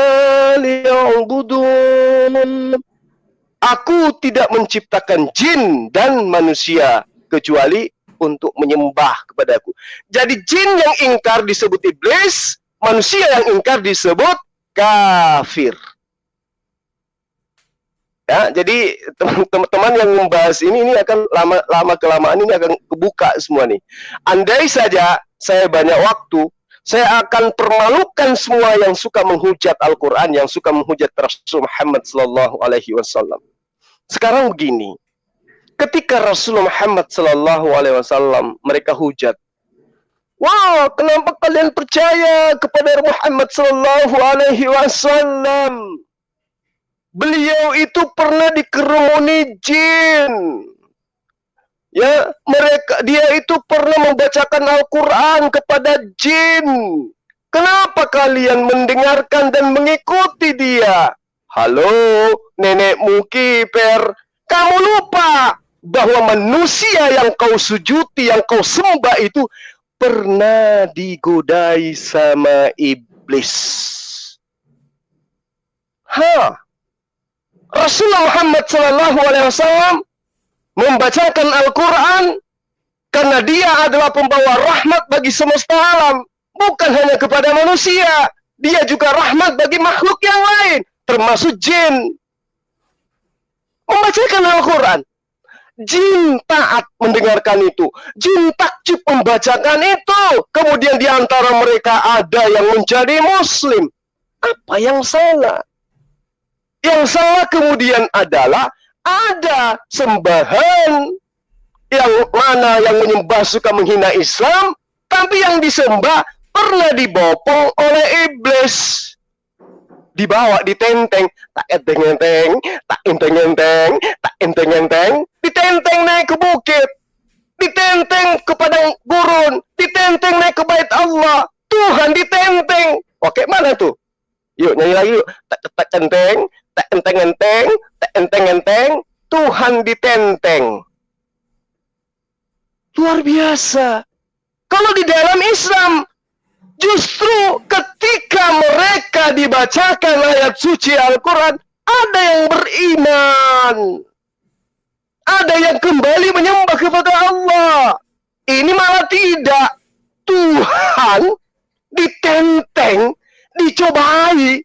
liya'budun. Aku tidak menciptakan jin dan manusia kecuali untuk menyembah kepadaku. Jadi jin yang ingkar disebut iblis, manusia yang ingkar disebut kafir. Ya, jadi teman-teman yang membahas ini akan lama kelamaan ini akan kebuka semua nih. Andai saja saya banyak waktu, saya akan permalukan semua yang suka menghujat Al-Quran, yang suka menghujat Rasul Muhammad SAW. Sekarang begini, ketika Rasulullah Muhammad SAW mereka hujat, wah, kenapa kalian percaya kepada Muhammad SAW? Beliau itu pernah dikerumuni jin. Ya, dia itu pernah membacakan Al-Quran kepada jin. Kenapa kalian mendengarkan dan mengikuti dia? Halo, nenekmu kiper, kamu lupa bahwa manusia yang kau sujuti, yang kau sembah itu pernah digodai sama iblis. Rasulullah Muhammad SAW membacakan Al-Quran Karena dia adalah pembawa rahmat bagi semesta alam. Bukan hanya kepada manusia. Dia juga rahmat bagi makhluk yang lain. Termasuk jin. Membacakan Al-Quran. Jin taat mendengarkan itu. Jin takjub membacakan itu. Kemudian di antara mereka ada yang menjadi muslim. Apa yang salah? Yang salah kemudian adalah ada sembahan yang mana yang menyembah suka menghina Islam, tapi yang disembah pernah dibopong oleh iblis. Dibawa, ditenteng, tak enteng-enteng, tak enteng-enteng, tak enteng-enteng, ditenteng naik ke bukit, ditenteng ke padang gurun, ditenteng naik ke bait Allah, Tuhan ditenteng. Oke, mana tuh? Yuk, nyanyi lagi yuk. Tak enteng, tak enteng-enteng, tak enteng-enteng, Tuhan ditenteng. Luar biasa. Kalau di dalam Islam, justru ketika mereka dibacakan ayat suci Al-Quran, ada yang beriman. Ada yang kembali menyembah kepada Allah. Ini malah tidak. Tuhan ditenteng, dicobai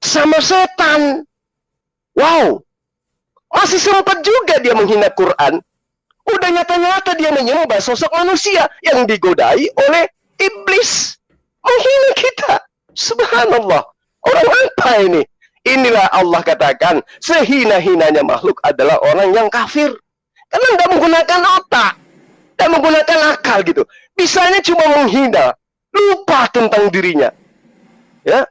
sama setan. Wow. Masih sempat juga dia menghina Quran. Udah nyata-nyata dia menyembah sosok manusia yang digodai oleh iblis. Menghina kita. Subhanallah. Orang apa ini? Inilah Allah katakan, sehina-hinanya makhluk adalah orang yang kafir. Karena tidak menggunakan otak. Tidak menggunakan akal gitu. Bisanya cuma menghina. Lupa tentang dirinya. Ya,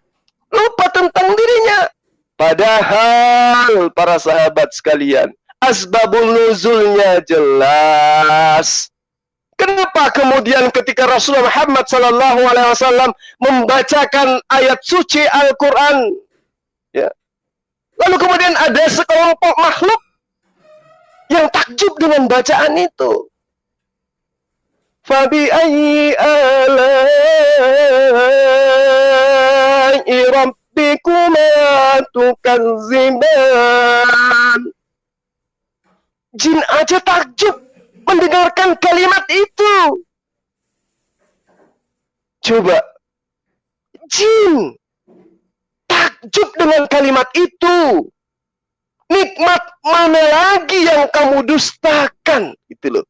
lupa tentang dirinya. Padahal para sahabat sekalian, asbabun nuzulnya jelas. Kenapa kemudian ketika Rasulullah Muhammad SAW membacakan ayat suci Al-Quran, ya, lalu kemudian ada sekelompok makhluk yang takjub dengan bacaan itu. Fabi ayyi ala'i rabbikuma tukadziban. Jin aja takjub mendengarkan kalimat itu. Coba, jin takjub dengan kalimat itu. Nikmat mana lagi yang kamu dustakan? Gitu loh.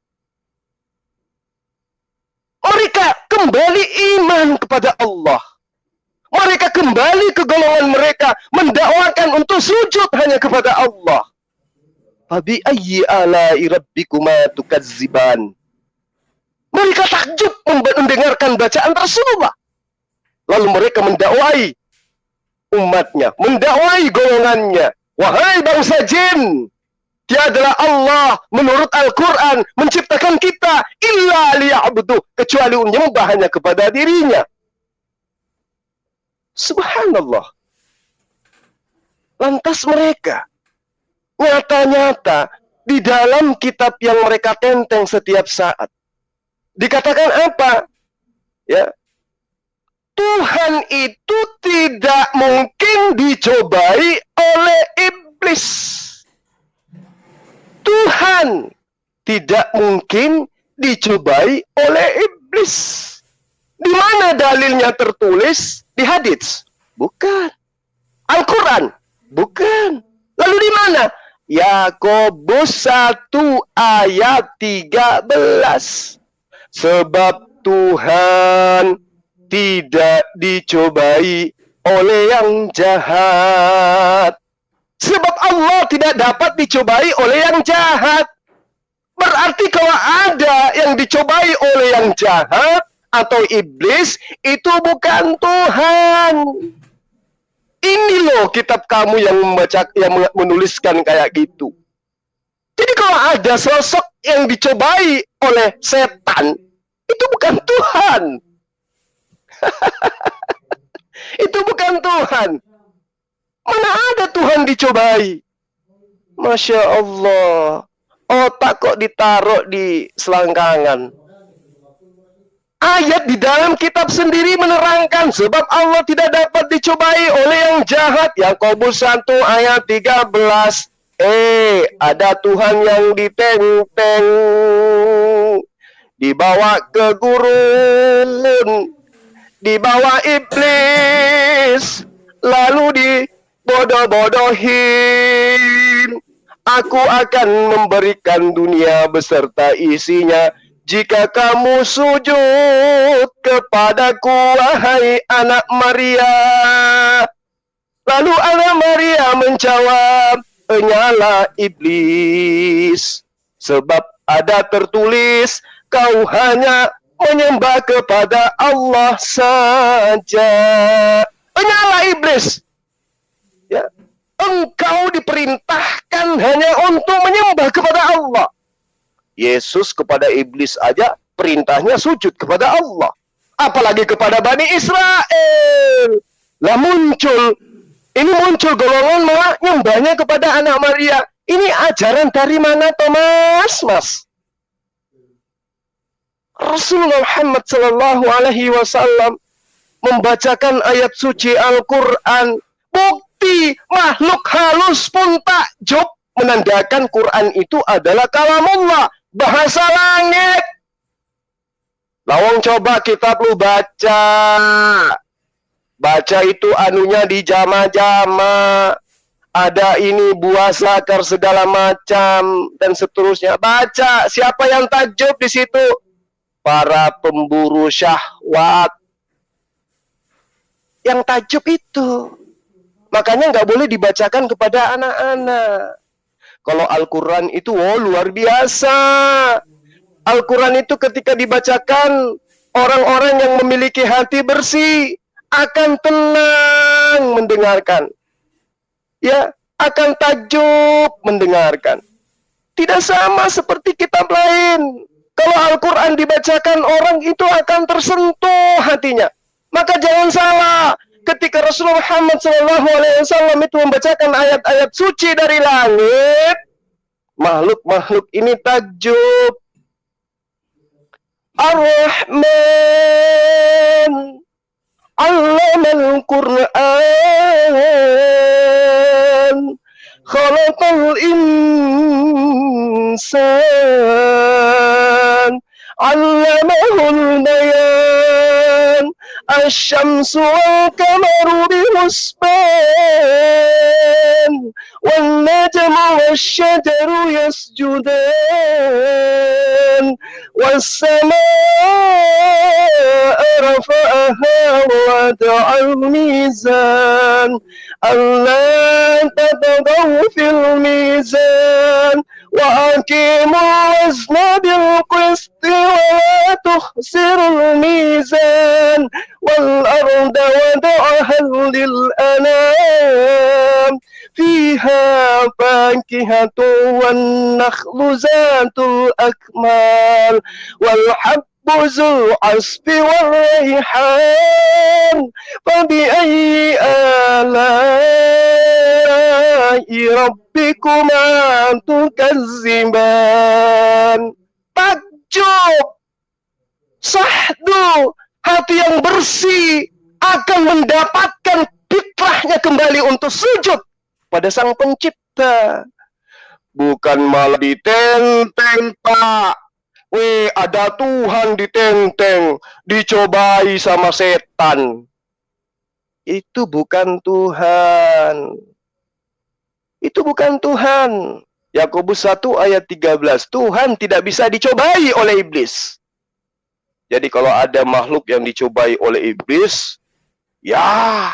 Mereka kembali iman kepada Allah. Mereka kembali ke golongan mereka, mendakwakan untuk sujud hanya kepada Allah. Fabi ayyi ala'i rabbikuma tukadziban. Mereka takjub mendengarkan bacaan Rasulullah. Lalu mereka mendakwai umatnya, mendakwai golongannya. Wahai bangsa jin, tiadalah Allah menurut Al-Quran menciptakan kita illa liya'budu, kecuali menyembah hanya kepada dirinya. Subhanallah. Lantas mereka nyata-nyata di dalam kitab yang mereka tenteng setiap saat dikatakan apa? Ya, Tuhan itu tidak mungkin dicobai oleh iblis. Tuhan tidak mungkin dicobai oleh iblis. Di mana dalilnya tertulis? Di hadits? Bukan. Al-Quran? Bukan. Lalu di mana? Yakobus 1 ayat 13. Sebab Tuhan tidak dicobai oleh yang jahat. Sebab Allah tidak dapat dicobai oleh yang jahat. Berarti kalau ada yang dicobai oleh yang jahat atau iblis, itu bukan Tuhan. Ini loh kitab kamu yang membaca, yang menuliskan kayak gitu. Jadi kalau ada sosok yang dicobai oleh setan, itu bukan Tuhan. Itu bukan Tuhan. Mana ada Tuhan dicobai? Masya Allah. Otak kok ditaruh di selangkangan. Ayat di dalam kitab sendiri menerangkan sebab Allah tidak dapat dicobai oleh yang jahat. Yakobus 1 ayat 13. Ada Tuhan yang ditenteng. dibawa ke gurun, dibawa iblis, lalu dibodoh-bodohin. Aku akan memberikan dunia beserta isinya jika kamu sujud kepadaku, wahai anak Maria. Lalu anak Maria menjawab, "Enyalah iblis, sebab ada tertulis, kau hanya menyembah kepada Allah saja." Enyalah iblis. Ya, engkau diperintahkan hanya untuk menyembah kepada Allah. Yesus kepada iblis aja perintahnya sujud kepada Allah, apalagi kepada Bani Israel. Lah muncul golongan malah nyembahnya kepada anak Maria. Ini ajaran dari mana, Thomas? Mas, Rasulullah Muhammad Sallallahu Alaihi Wasallam membacakan ayat suci Al-Quran. Bukti makhluk halus pun takjub, menandakan Quran itu adalah kalamullah, bahasa langit. Lawang coba kitab lu baca. Baca itu anunya di jama-jama. Ada ini buah sakar segala macam dan seterusnya. Baca, siapa yang takjub di situ? Para pemburu syahwat. Yang takjub itu. Makanya nggak boleh dibacakan kepada anak-anak. Kalau Al-Quran itu, luar biasa. Al-Quran itu ketika dibacakan, orang-orang yang memiliki hati bersih akan tenang mendengarkan. Ya, akan takjub mendengarkan. Tidak sama seperti kitab lain. Kalau Al-Quran dibacakan, orang itu akan tersentuh hatinya. Maka jangan salah, ketika Rasulullah Muhammad SAW itu membacakan ayat-ayat suci dari langit, makhluk-makhluk ini takjub. Ar-Rahman Allamal Qur'an Khalaqal insan Allamahul bayan Asy-syamsu wal qamaru bihusban wan najmu wasy-syajaru yasjudan was-samaa'a rafa'aha wa wada'al mizan alla tatagaw fil mizan wa aqimul wazna bil qisti wa la tukhsirul mizan wal arda wada'aha lil anam fiha fakihatu wan nakhlu zatul akmal wal habbu zul asfi wal rayhan fabi'ayyi ala'i rabbikuma tukazziban. Takjub, sahdu, hati yang bersih akan mendapatkan fitrahnya kembali untuk sujud pada Sang Pencipta. Bukan malah ditenteng, Pak. Ada Tuhan ditenteng, dicobai sama setan. Itu bukan Tuhan. Itu bukan Tuhan. Yakobus 1 ayat 13. Tuhan tidak bisa dicobai oleh iblis. Jadi kalau ada makhluk yang dicobai oleh iblis, ya,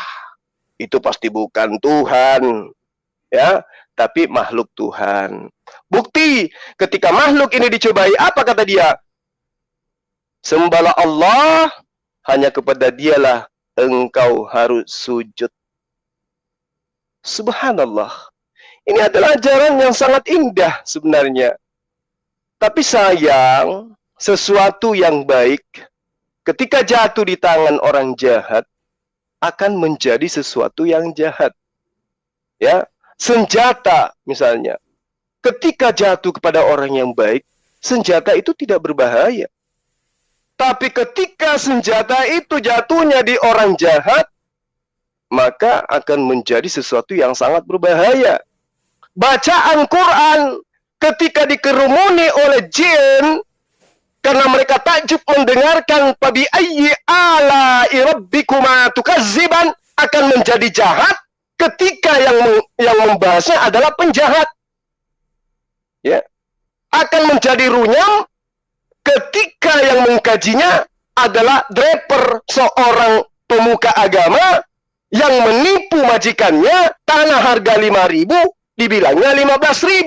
itu pasti bukan Tuhan. Ya, tapi makhluk Tuhan. Bukti ketika makhluk ini dicobai, apa kata dia? Sembahlah Allah, hanya kepada Dialah engkau harus sujud. Subhanallah. Ini adalah ajaran yang sangat indah sebenarnya. Tapi sayang, sesuatu yang baik ketika jatuh di tangan orang jahat akan menjadi sesuatu yang jahat. Ya, senjata misalnya, ketika jatuh kepada orang yang baik, senjata itu tidak berbahaya. Tapi ketika senjata itu jatuhnya di orang jahat, maka akan menjadi sesuatu yang sangat berbahaya. Bacaan Quran ketika dikerumuni oleh jin, karena mereka takjub mendengarkan fabi ayyi ala'i rabbikuma tukazziban, akan menjadi jahat ketika yang membahasnya adalah penjahat. Ya. Akan menjadi runyam ketika yang mengkajinya adalah draper, seorang pemuka agama yang menipu majikannya, tanah harga 5.000 dibilangnya 15.000.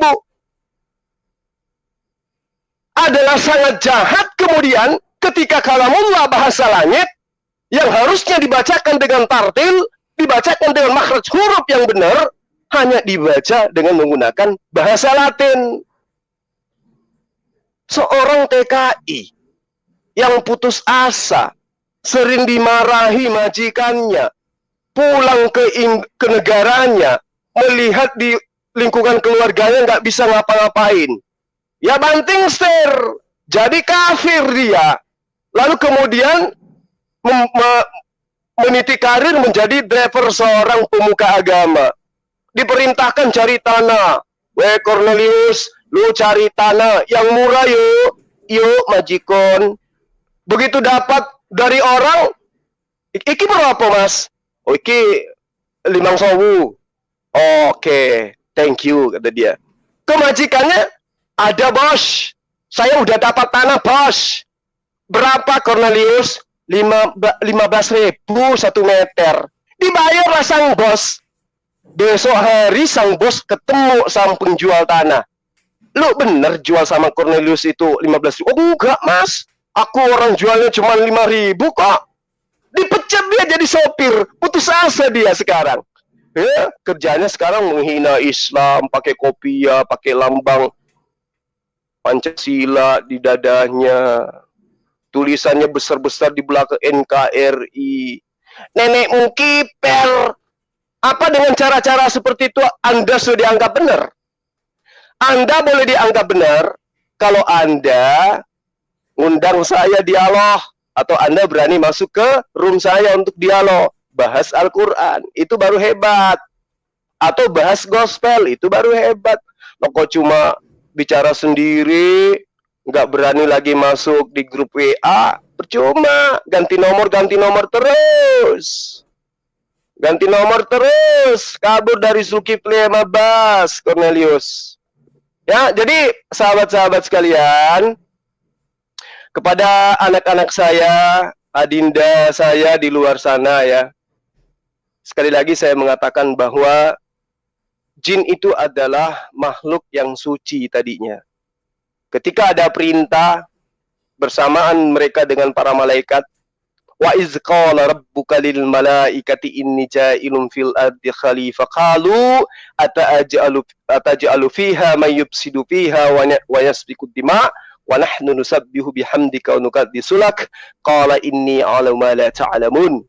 Adalah sangat jahat kemudian ketika kalamullah bahasa langit yang harusnya dibacakan dengan tartil, dibacakan dengan makhraj huruf yang benar, hanya dibaca dengan menggunakan bahasa Latin. Seorang TKI yang putus asa, sering dimarahi majikannya, pulang ke negaranya, melihat di lingkungan keluarganya nggak bisa ngapa-ngapain, ya banting setir, jadi kafir dia. Lalu kemudian meniti karir menjadi driver seorang pemuka agama. Diperintahkan cari tanah. Weh Cornelius, lu cari tanah yang murah yuk. Yuk majikon. Begitu dapat dari orang, iki berapa mas? Oh iki 5.000. Oke, thank you, kata dia. Kemajikannya, ada bos, saya udah dapat tanah bos. Berapa Cornelius? 15.000 1 meter. Dibayarlah sang bos. Besok hari sang bos ketemu sama penjual tanah. Lu bener jual sama Cornelius itu 15.000? Oh enggak mas, aku orang jualnya cuma 5.000 kok. Dipecat dia jadi sopir, putus asa dia sekarang. Ya, kerjanya sekarang menghina Islam, pakai kopiah, pakai lambang Pancasila di dadanya. Tulisannya besar-besar di belakang NKRI. Nenekmu kiper. Apa dengan cara-cara seperti itu Anda sudah dianggap benar? Anda boleh dianggap benar kalau Anda undang saya dialog, atau Anda berani masuk ke room saya untuk dialog, bahas Al-Quran, itu baru hebat. Atau bahas gospel, itu baru hebat. Loh, kok cuma bicara sendiri, nggak berani lagi masuk di grup WA, percuma. Ganti nomor terus. Ganti nomor terus. Kabur dari Zulkifli Mabas, Cornelius. Ya, jadi sahabat-sahabat sekalian, kepada anak-anak saya, adinda saya di luar sana ya, sekali lagi saya mengatakan bahwa jin itu adalah makhluk yang suci tadinya. Ketika ada perintah bersamaan mereka dengan para malaikat, wa iz qala rabbuka lil malaikati inni ja'ilun fil ardi khalifah qalu ataj'alu fiha may yufsidu fiha wa yasfiku dima wa nahnu nusabbihu bihamdika wa nuqaddisu lak qala inni a'lamu ma la ta'lamun.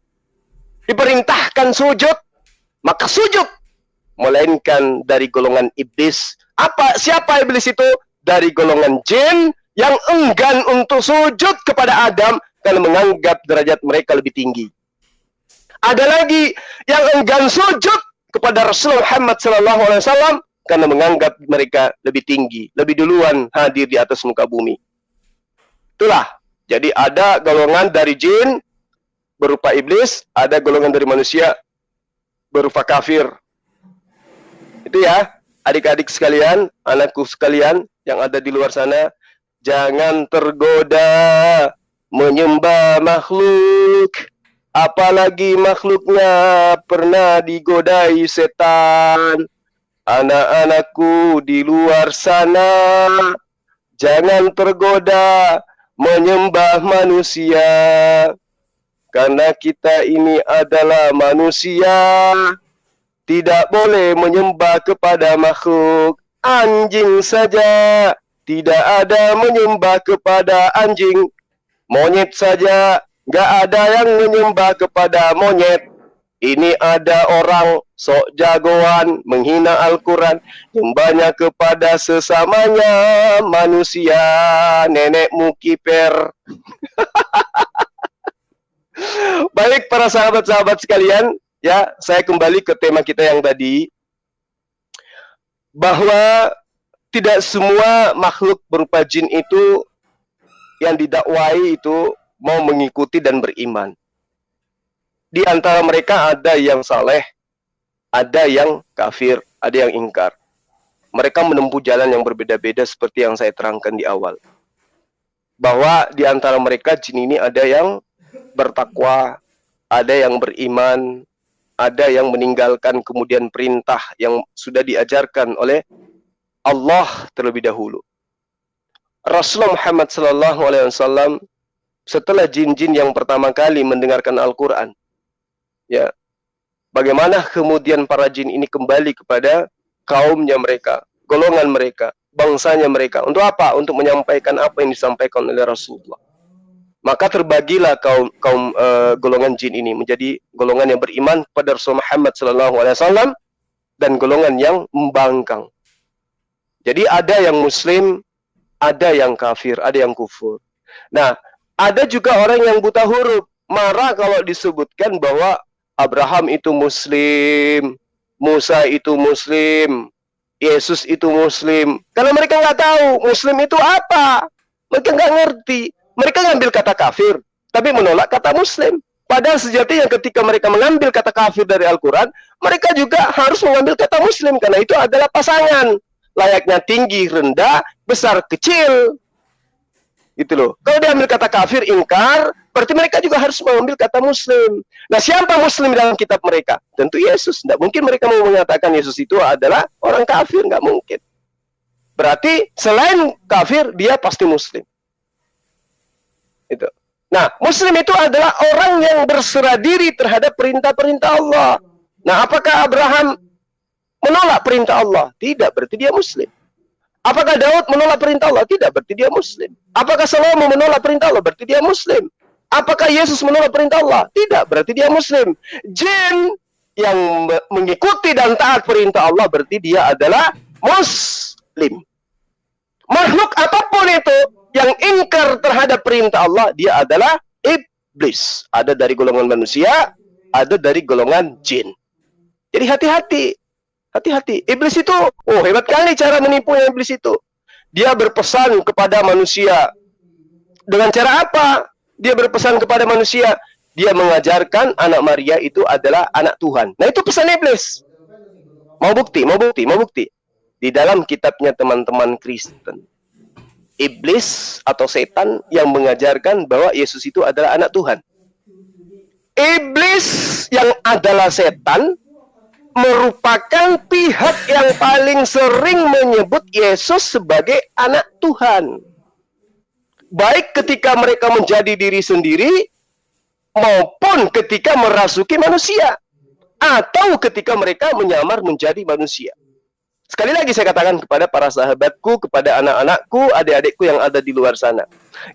Diperintahkan sujud, maka sujud, melainkan dari golongan iblis. Siapa iblis itu? Dari golongan jin yang enggan untuk sujud kepada Adam karena menganggap derajat mereka lebih tinggi. Ada lagi yang enggan sujud kepada Rasulullah Muhammad SAW karena menganggap mereka lebih tinggi, lebih duluan hadir di atas muka bumi. Itulah. Jadi ada golongan dari jin berupa iblis, ada golongan dari manusia berupa kafir. Itu ya, adik-adik sekalian, anakku sekalian yang ada di luar sana, jangan tergoda menyembah makhluk, apalagi makhluknya pernah digodai setan. Anak-anakku di luar sana, jangan tergoda menyembah manusia, karena kita ini adalah manusia. Tidak boleh menyembah kepada makhluk. Anjing saja tidak ada menyembah kepada anjing. Monyet saja nggak ada yang menyembah kepada monyet. Ini ada orang sok jagoan menghina Al-Quran, nyembahnya kepada sesamanya manusia. Nenekmu kiper. Baik para sahabat-sahabat sekalian, ya, saya kembali ke tema kita yang tadi, bahwa tidak semua makhluk berupa jin itu yang didakwai itu mau mengikuti dan beriman. Di antara mereka ada yang saleh, ada yang kafir, ada yang ingkar. Mereka menempuh jalan yang berbeda-beda seperti yang saya terangkan di awal. Bahwa di antara mereka jin ini ada yang bertakwa, ada yang beriman, ada yang meninggalkan kemudian perintah yang sudah diajarkan oleh Allah terlebih dahulu. Rasulullah Muhammad SAW setelah jin-jin yang pertama kali mendengarkan Al-Quran, ya, bagaimana kemudian para jin ini kembali kepada kaumnya mereka, golongan mereka, bangsanya mereka. Untuk apa? Untuk menyampaikan apa yang disampaikan oleh Rasulullah. Maka terbagilah golongan jin ini menjadi golongan yang beriman pada Rasulullah Muhammad SAW dan golongan yang membangkang. Jadi ada yang muslim, ada yang kafir, ada yang kufur. Nah, ada juga orang yang buta huruf, marah kalau disebutkan bahwa Abraham itu muslim, Musa itu muslim, Yesus itu muslim. Karena mereka nggak tahu muslim itu apa. Mereka nggak ngerti. Mereka ngambil kata kafir, tapi menolak kata muslim. Padahal sejatinya ketika mereka mengambil kata kafir dari Al-Quran, mereka juga harus mengambil kata muslim. Karena itu adalah pasangan. Layaknya tinggi, rendah, besar, kecil. Gitu loh. Kalau dia ambil kata kafir, ingkar, berarti mereka juga harus mengambil kata muslim. Nah, siapa muslim dalam kitab mereka? Tentu Yesus. Tidak mungkin mereka mau mengatakan Yesus itu adalah orang kafir. Nggak mungkin. Berarti selain kafir, dia pasti muslim. Itu. Nah, muslim itu adalah orang yang berserah diri terhadap perintah-perintah Allah. Nah, apakah Abraham menolak perintah Allah? Tidak, berarti dia muslim. Apakah Daud menolak perintah Allah? Tidak, berarti dia muslim. Apakah Salomo menolak perintah Allah? Berarti dia muslim. Apakah Yesus menolak perintah Allah? Tidak, berarti dia muslim. Jin yang mengikuti dan taat perintah Allah berarti dia adalah muslim. Makhluk apapun itu yang ingkar terhadap perintah Allah, dia adalah iblis. Ada dari golongan manusia, ada dari golongan jin. Jadi hati-hati. Hati-hati. Iblis itu, hebat kali cara menipunya iblis itu. Dia berpesan kepada manusia. Dengan cara apa? Dia berpesan kepada manusia. Dia mengajarkan anak Maria itu adalah anak Tuhan. Nah, itu pesan iblis. Mau bukti, mau bukti, mau bukti. Di dalam kitabnya teman-teman Kristen, iblis atau setan yang mengajarkan bahwa Yesus itu adalah anak Tuhan. Iblis yang adalah setan merupakan pihak yang paling sering menyebut Yesus sebagai anak Tuhan. Baik ketika mereka menjadi diri sendiri, maupun ketika merasuki manusia. Atau ketika mereka menyamar menjadi manusia. Sekali lagi saya katakan kepada para sahabatku, kepada anak-anakku, adik-adikku yang ada di luar sana.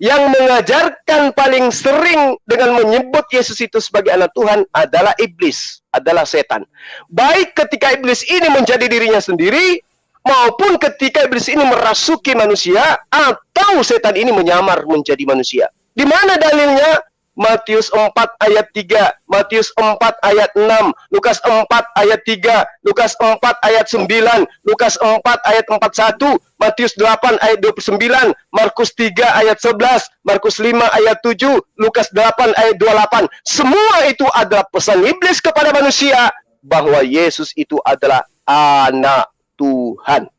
Yang mengajarkan paling sering dengan menyebut Yesus itu sebagai anak Tuhan adalah iblis, adalah setan. Baik ketika iblis ini menjadi dirinya sendiri, maupun ketika iblis ini merasuki manusia, atau setan ini menyamar menjadi manusia. Di mana dalilnya? Matius 4 ayat 3, Matius 4 ayat 6, Lukas 4 ayat 3, Lukas 4 ayat 9, Lukas 4 ayat 41, Matius 8 ayat 29, Markus 3 ayat 11, Markus 5 ayat 7, Lukas 8 ayat 28. Semua itu adalah pesan iblis kepada manusia bahwa Yesus itu adalah anak Tuhan.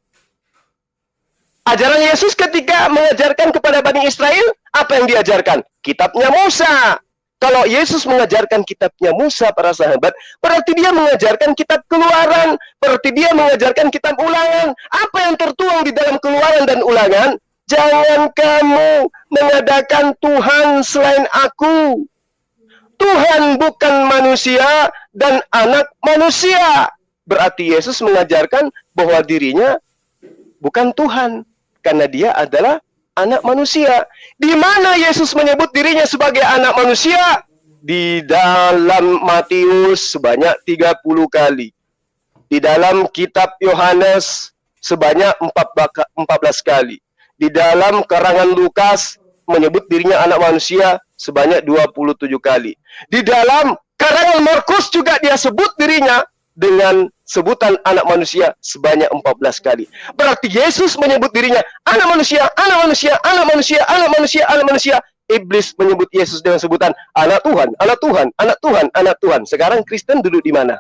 Ajaran Yesus ketika mengajarkan kepada Bani Israel, apa yang diajarkan? Kitabnya Musa. Kalau Yesus mengajarkan kitabnya Musa, para sahabat, berarti dia mengajarkan kitab Keluaran, berarti dia mengajarkan kitab Ulangan. Apa yang tertuang di dalam Keluaran dan Ulangan? Jangan kamu mengadakan Tuhan selain aku. Tuhan bukan manusia dan anak manusia. Berarti Yesus mengajarkan bahwa dirinya bukan Tuhan. Karena dia adalah anak manusia. Di mana Yesus menyebut dirinya sebagai anak manusia? Di dalam Matius sebanyak 30 kali. Di dalam kitab Yohanes sebanyak 14 kali. Di dalam karangan Lukas menyebut dirinya anak manusia sebanyak 27 kali. Di dalam karangan Markus juga dia sebut dirinya dengan sebutan anak manusia sebanyak 14 kali. Berarti Yesus menyebut dirinya anak manusia, anak manusia, anak manusia, anak manusia, anak manusia. Iblis menyebut Yesus dengan sebutan anak Tuhan, anak Tuhan, anak Tuhan, anak Tuhan. Sekarang Kristen duduk di mana?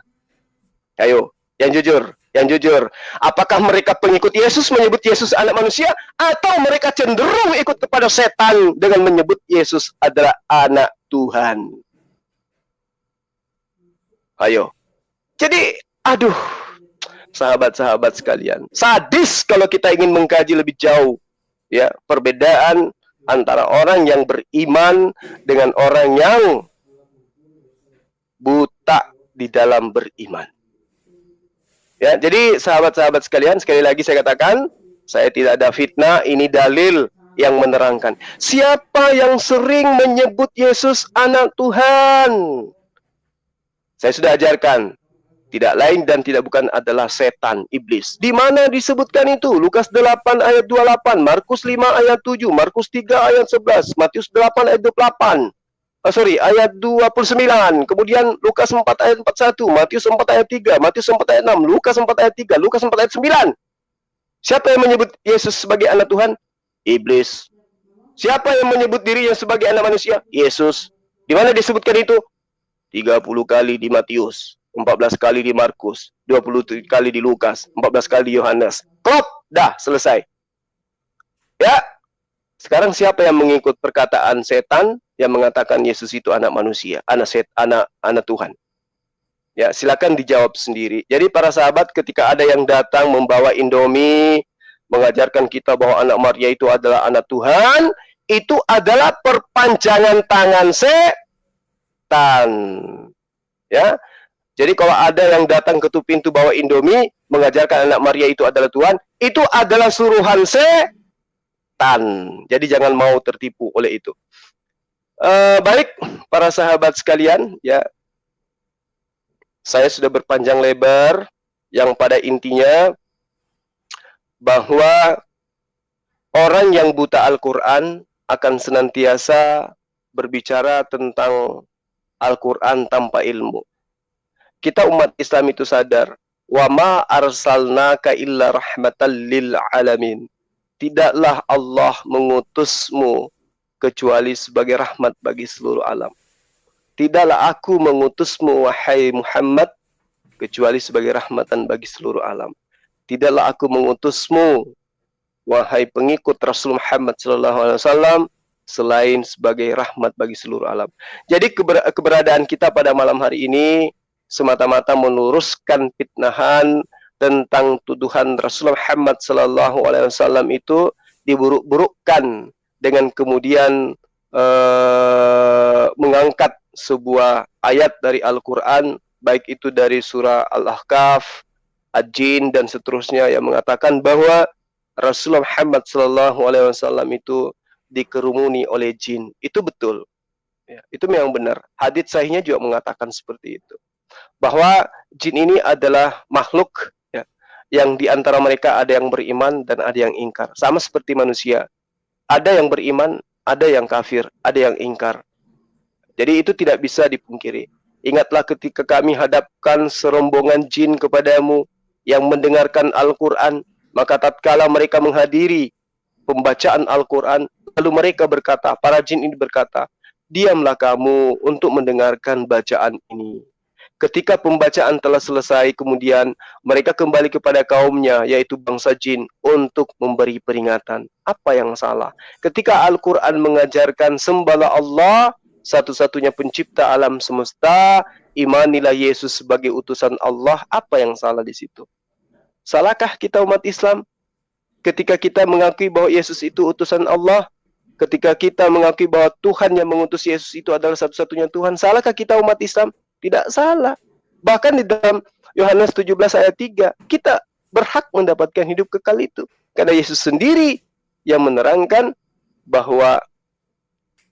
Ayo, yang jujur, yang jujur. Apakah mereka pengikut Yesus menyebut Yesus anak manusia, atau mereka cenderung ikut kepada setan dengan menyebut Yesus adalah anak Tuhan? Ayo. Jadi, aduh, sahabat-sahabat sekalian, sadis kalau kita ingin mengkaji lebih jauh ya perbedaan antara orang yang beriman dengan orang yang buta di dalam beriman. Ya, jadi sahabat-sahabat sekalian, sekali lagi saya katakan, saya tidak ada fitnah, ini dalil yang menerangkan. Siapa yang sering menyebut Yesus anak Tuhan? Saya sudah ajarkan, tidak lain dan tidak bukan adalah setan, iblis. Di mana disebutkan itu? Lukas 8 ayat 28, Markus 5 ayat 7, Markus 3 ayat 11, Matius 8 ayat 28. Ayat 29, kemudian Lukas 4 ayat 41, Matius 4 ayat 3, Matius 4 ayat 6, Lukas 4 ayat 3, Lukas 4 ayat 9. Siapa yang menyebut Yesus sebagai anak Tuhan? Iblis. Siapa yang menyebut dirinya sebagai anak manusia? Yesus. Di mana disebutkan itu? 30 kali di Matius, 14 kali di Markus, 20 kali di Lukas, 14 kali di Yohanes. Klop, dah selesai. Ya. Sekarang siapa yang mengikut perkataan setan yang mengatakan Yesus itu anak manusia, anak Tuhan? Ya, silakan dijawab sendiri. Jadi para sahabat, ketika ada yang datang membawa Indomie, mengajarkan kita bahwa anak Maria itu adalah anak Tuhan, itu adalah perpanjangan tangan setan. Ya. Jadi kalau ada yang datang ke pintu bawa Indomie, mengajarkan anak Maria itu adalah Tuhan, itu adalah suruhan setan. Jadi jangan mau tertipu oleh itu. Baik, para sahabat sekalian, ya, saya sudah berpanjang lebar, yang pada intinya bahwa orang yang buta Al-Quran akan senantiasa berbicara tentang Al-Quran tanpa ilmu. Kita umat Islam itu sadar, wa ma arsalnaka illa rahmatan lil alamin. Tidaklah Allah mengutusmu kecuali sebagai rahmat bagi seluruh alam. Tidaklah aku mengutusmu, wahai Muhammad, kecuali sebagai rahmatan bagi seluruh alam. Tidaklah aku mengutusmu, wahai pengikut Rasul Muhammad SAW, selain sebagai rahmat bagi seluruh alam. Jadi keberadaan kita pada malam hari ini semata-mata meluruskan fitnahan tentang tuduhan Rasul Muhammad SAW itu diburuk-burukkan dengan kemudian mengangkat sebuah ayat dari Al-Quran, baik itu dari surah Al-Ahqaf, Ad-Jin, dan seterusnya, yang mengatakan bahwa Rasulullah Muhammad SAW itu dikerumuni oleh jin. Itu betul. Ya, itu memang benar. Hadits sahihnya juga mengatakan seperti itu. Bahwa jin ini adalah makhluk ya, yang diantara mereka ada yang beriman dan ada yang ingkar. Sama seperti manusia. Ada yang beriman, ada yang kafir, ada yang ingkar. Jadi itu tidak bisa dipungkiri. Ingatlah ketika kami hadapkan serombongan jin kepadamu yang mendengarkan Al-Quran, maka tatkala mereka menghadiri pembacaan Al-Quran, lalu mereka berkata, para jin ini berkata, diamlah kamu untuk mendengarkan bacaan ini. Ketika pembacaan telah selesai, kemudian mereka kembali kepada kaumnya, yaitu bangsa jin, untuk memberi peringatan. Apa yang salah? Ketika Al-Quran mengajarkan sembahlah Allah, satu-satunya pencipta alam semesta, imanilah Yesus sebagai utusan Allah, apa yang salah di situ? Salahkah kita umat Islam ketika kita mengakui bahwa Yesus itu utusan Allah? Ketika kita mengakui bahwa Tuhan yang mengutus Yesus itu adalah satu-satunya Tuhan, salahkah kita umat Islam? Tidak salah. Bahkan di dalam Yohanes 17 ayat 3, kita berhak mendapatkan hidup kekal itu. Karena Yesus sendiri yang menerangkan bahwa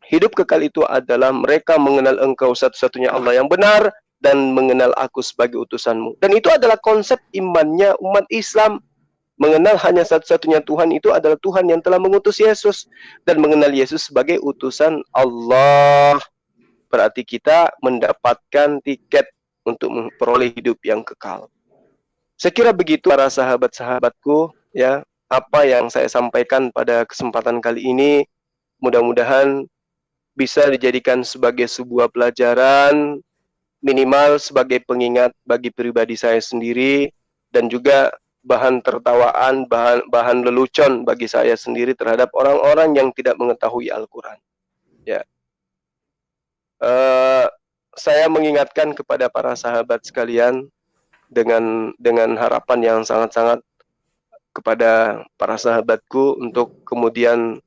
hidup kekal itu adalah mereka mengenal engkau satu-satunya Allah yang benar dan mengenal aku sebagai utusanmu. Dan itu adalah konsep imannya umat Islam. Mengenal hanya satu-satunya Tuhan itu adalah Tuhan yang telah mengutus Yesus. Dan mengenal Yesus sebagai utusan Allah. Berarti kita mendapatkan tiket untuk memperoleh hidup yang kekal. Saya kira begitu para sahabat-sahabatku ya, apa yang saya sampaikan pada kesempatan kali ini mudah-mudahan bisa dijadikan sebagai sebuah pelajaran, minimal sebagai pengingat bagi pribadi saya sendiri, dan juga bahan tertawaan, bahan lelucon bagi saya sendiri terhadap orang-orang yang tidak mengetahui Al-Quran. Ya, saya mengingatkan kepada para sahabat sekalian dengan harapan yang sangat-sangat kepada para sahabatku untuk kemudian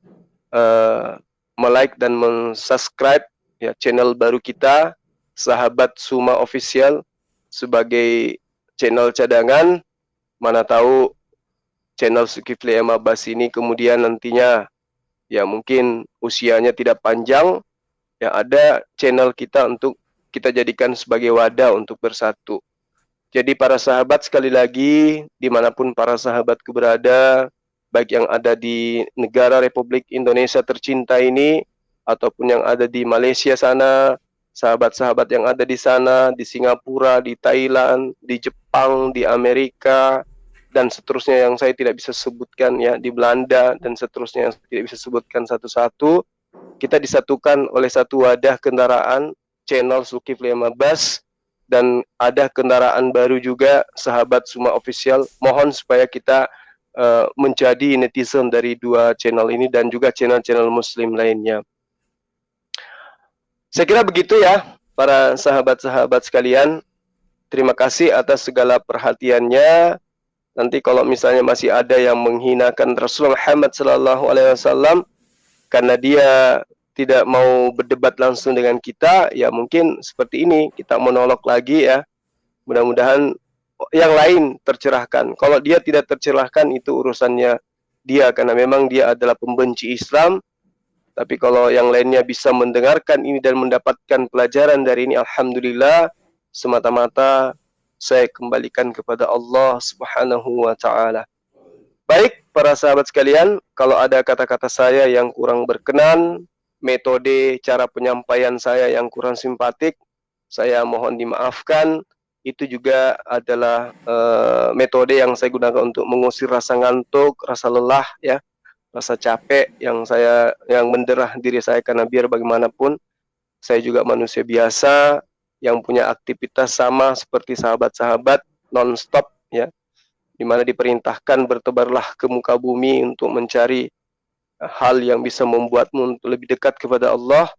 like dan subscribe ya channel baru kita Sahabat Suma Official sebagai channel cadangan. Mana tahu channel Zulkifli M. Abbas ini kemudian nantinya ya mungkin usianya tidak panjang, ya ada channel kita untuk kita jadikan sebagai wadah untuk bersatu. Jadi para sahabat, sekali lagi dimanapun para sahabatku berada, baik yang ada di negara Republik Indonesia tercinta ini ataupun yang ada di Malaysia sana, sahabat-sahabat yang ada di sana, di Singapura, di Thailand, di Jepang, di Amerika, dan seterusnya yang saya tidak bisa sebutkan ya, di Belanda dan seterusnya yang saya tidak bisa sebutkan satu-satu. Kita disatukan oleh satu wadah kendaraan channel Zulkifli M. Abbas, dan ada kendaraan baru juga Sahabat Suma Official. Mohon supaya kita menjadi netizen dari dua channel ini dan juga channel-channel muslim lainnya. Saya kira begitu ya para sahabat-sahabat sekalian. Terima kasih atas segala perhatiannya. Nanti kalau misalnya masih ada yang menghinakan Rasulullah Muhammad SAW karena dia tidak mau berdebat langsung dengan kita, ya mungkin seperti ini, kita monolog lagi ya. Mudah-mudahan yang lain tercerahkan. Kalau dia tidak tercerahkan itu urusannya dia, karena memang dia adalah pembenci Islam. Tapi kalau yang lainnya bisa mendengarkan ini dan mendapatkan pelajaran dari ini, alhamdulillah, semata-mata saya kembalikan kepada Allah Subhanahu wa taala. Baik, para sahabat sekalian, kalau ada kata-kata saya yang kurang berkenan, metode cara penyampaian saya yang kurang simpatik, saya mohon dimaafkan. Itu juga adalah metode yang saya gunakan untuk mengusir rasa ngantuk, rasa lelah ya, rasa capek yang menderah diri saya, karena biar bagaimanapun saya juga manusia biasa yang punya aktivitas sama seperti sahabat-sahabat, non-stop ya, dimana diperintahkan bertebarlah ke muka bumi untuk mencari hal yang bisa membuatmu untuk lebih dekat kepada Allah,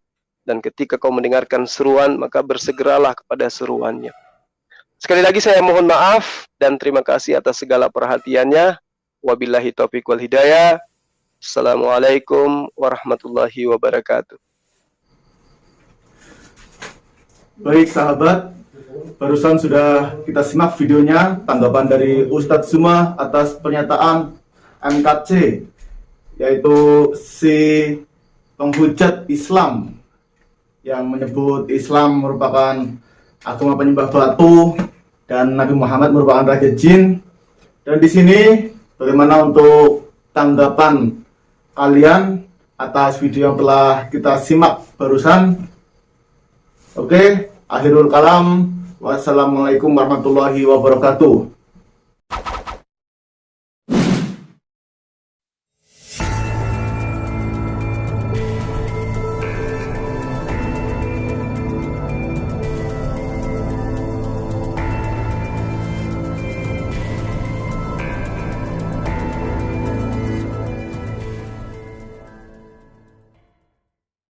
dan ketika kau mendengarkan seruan maka bersegeralah kepada seruannya. Sekali lagi saya mohon maaf dan terima kasih atas segala perhatiannya. Wabillahi taufiq wal hidayah. Assalamualaikum warahmatullahi wabarakatuh. Baik sahabat, barusan sudah kita simak videonya tanggapan dari Ustadz Suma atas pernyataan MKC, yaitu si penghujat Islam yang menyebut Islam merupakan agama penyembah batu dan Nabi Muhammad merupakan raja jin. Dan di sini bagaimana untuk tanggapan kalian atas video yang telah kita simak barusan? Oke, akhirul kalam. Wassalamualaikum warahmatullahi wabarakatuh.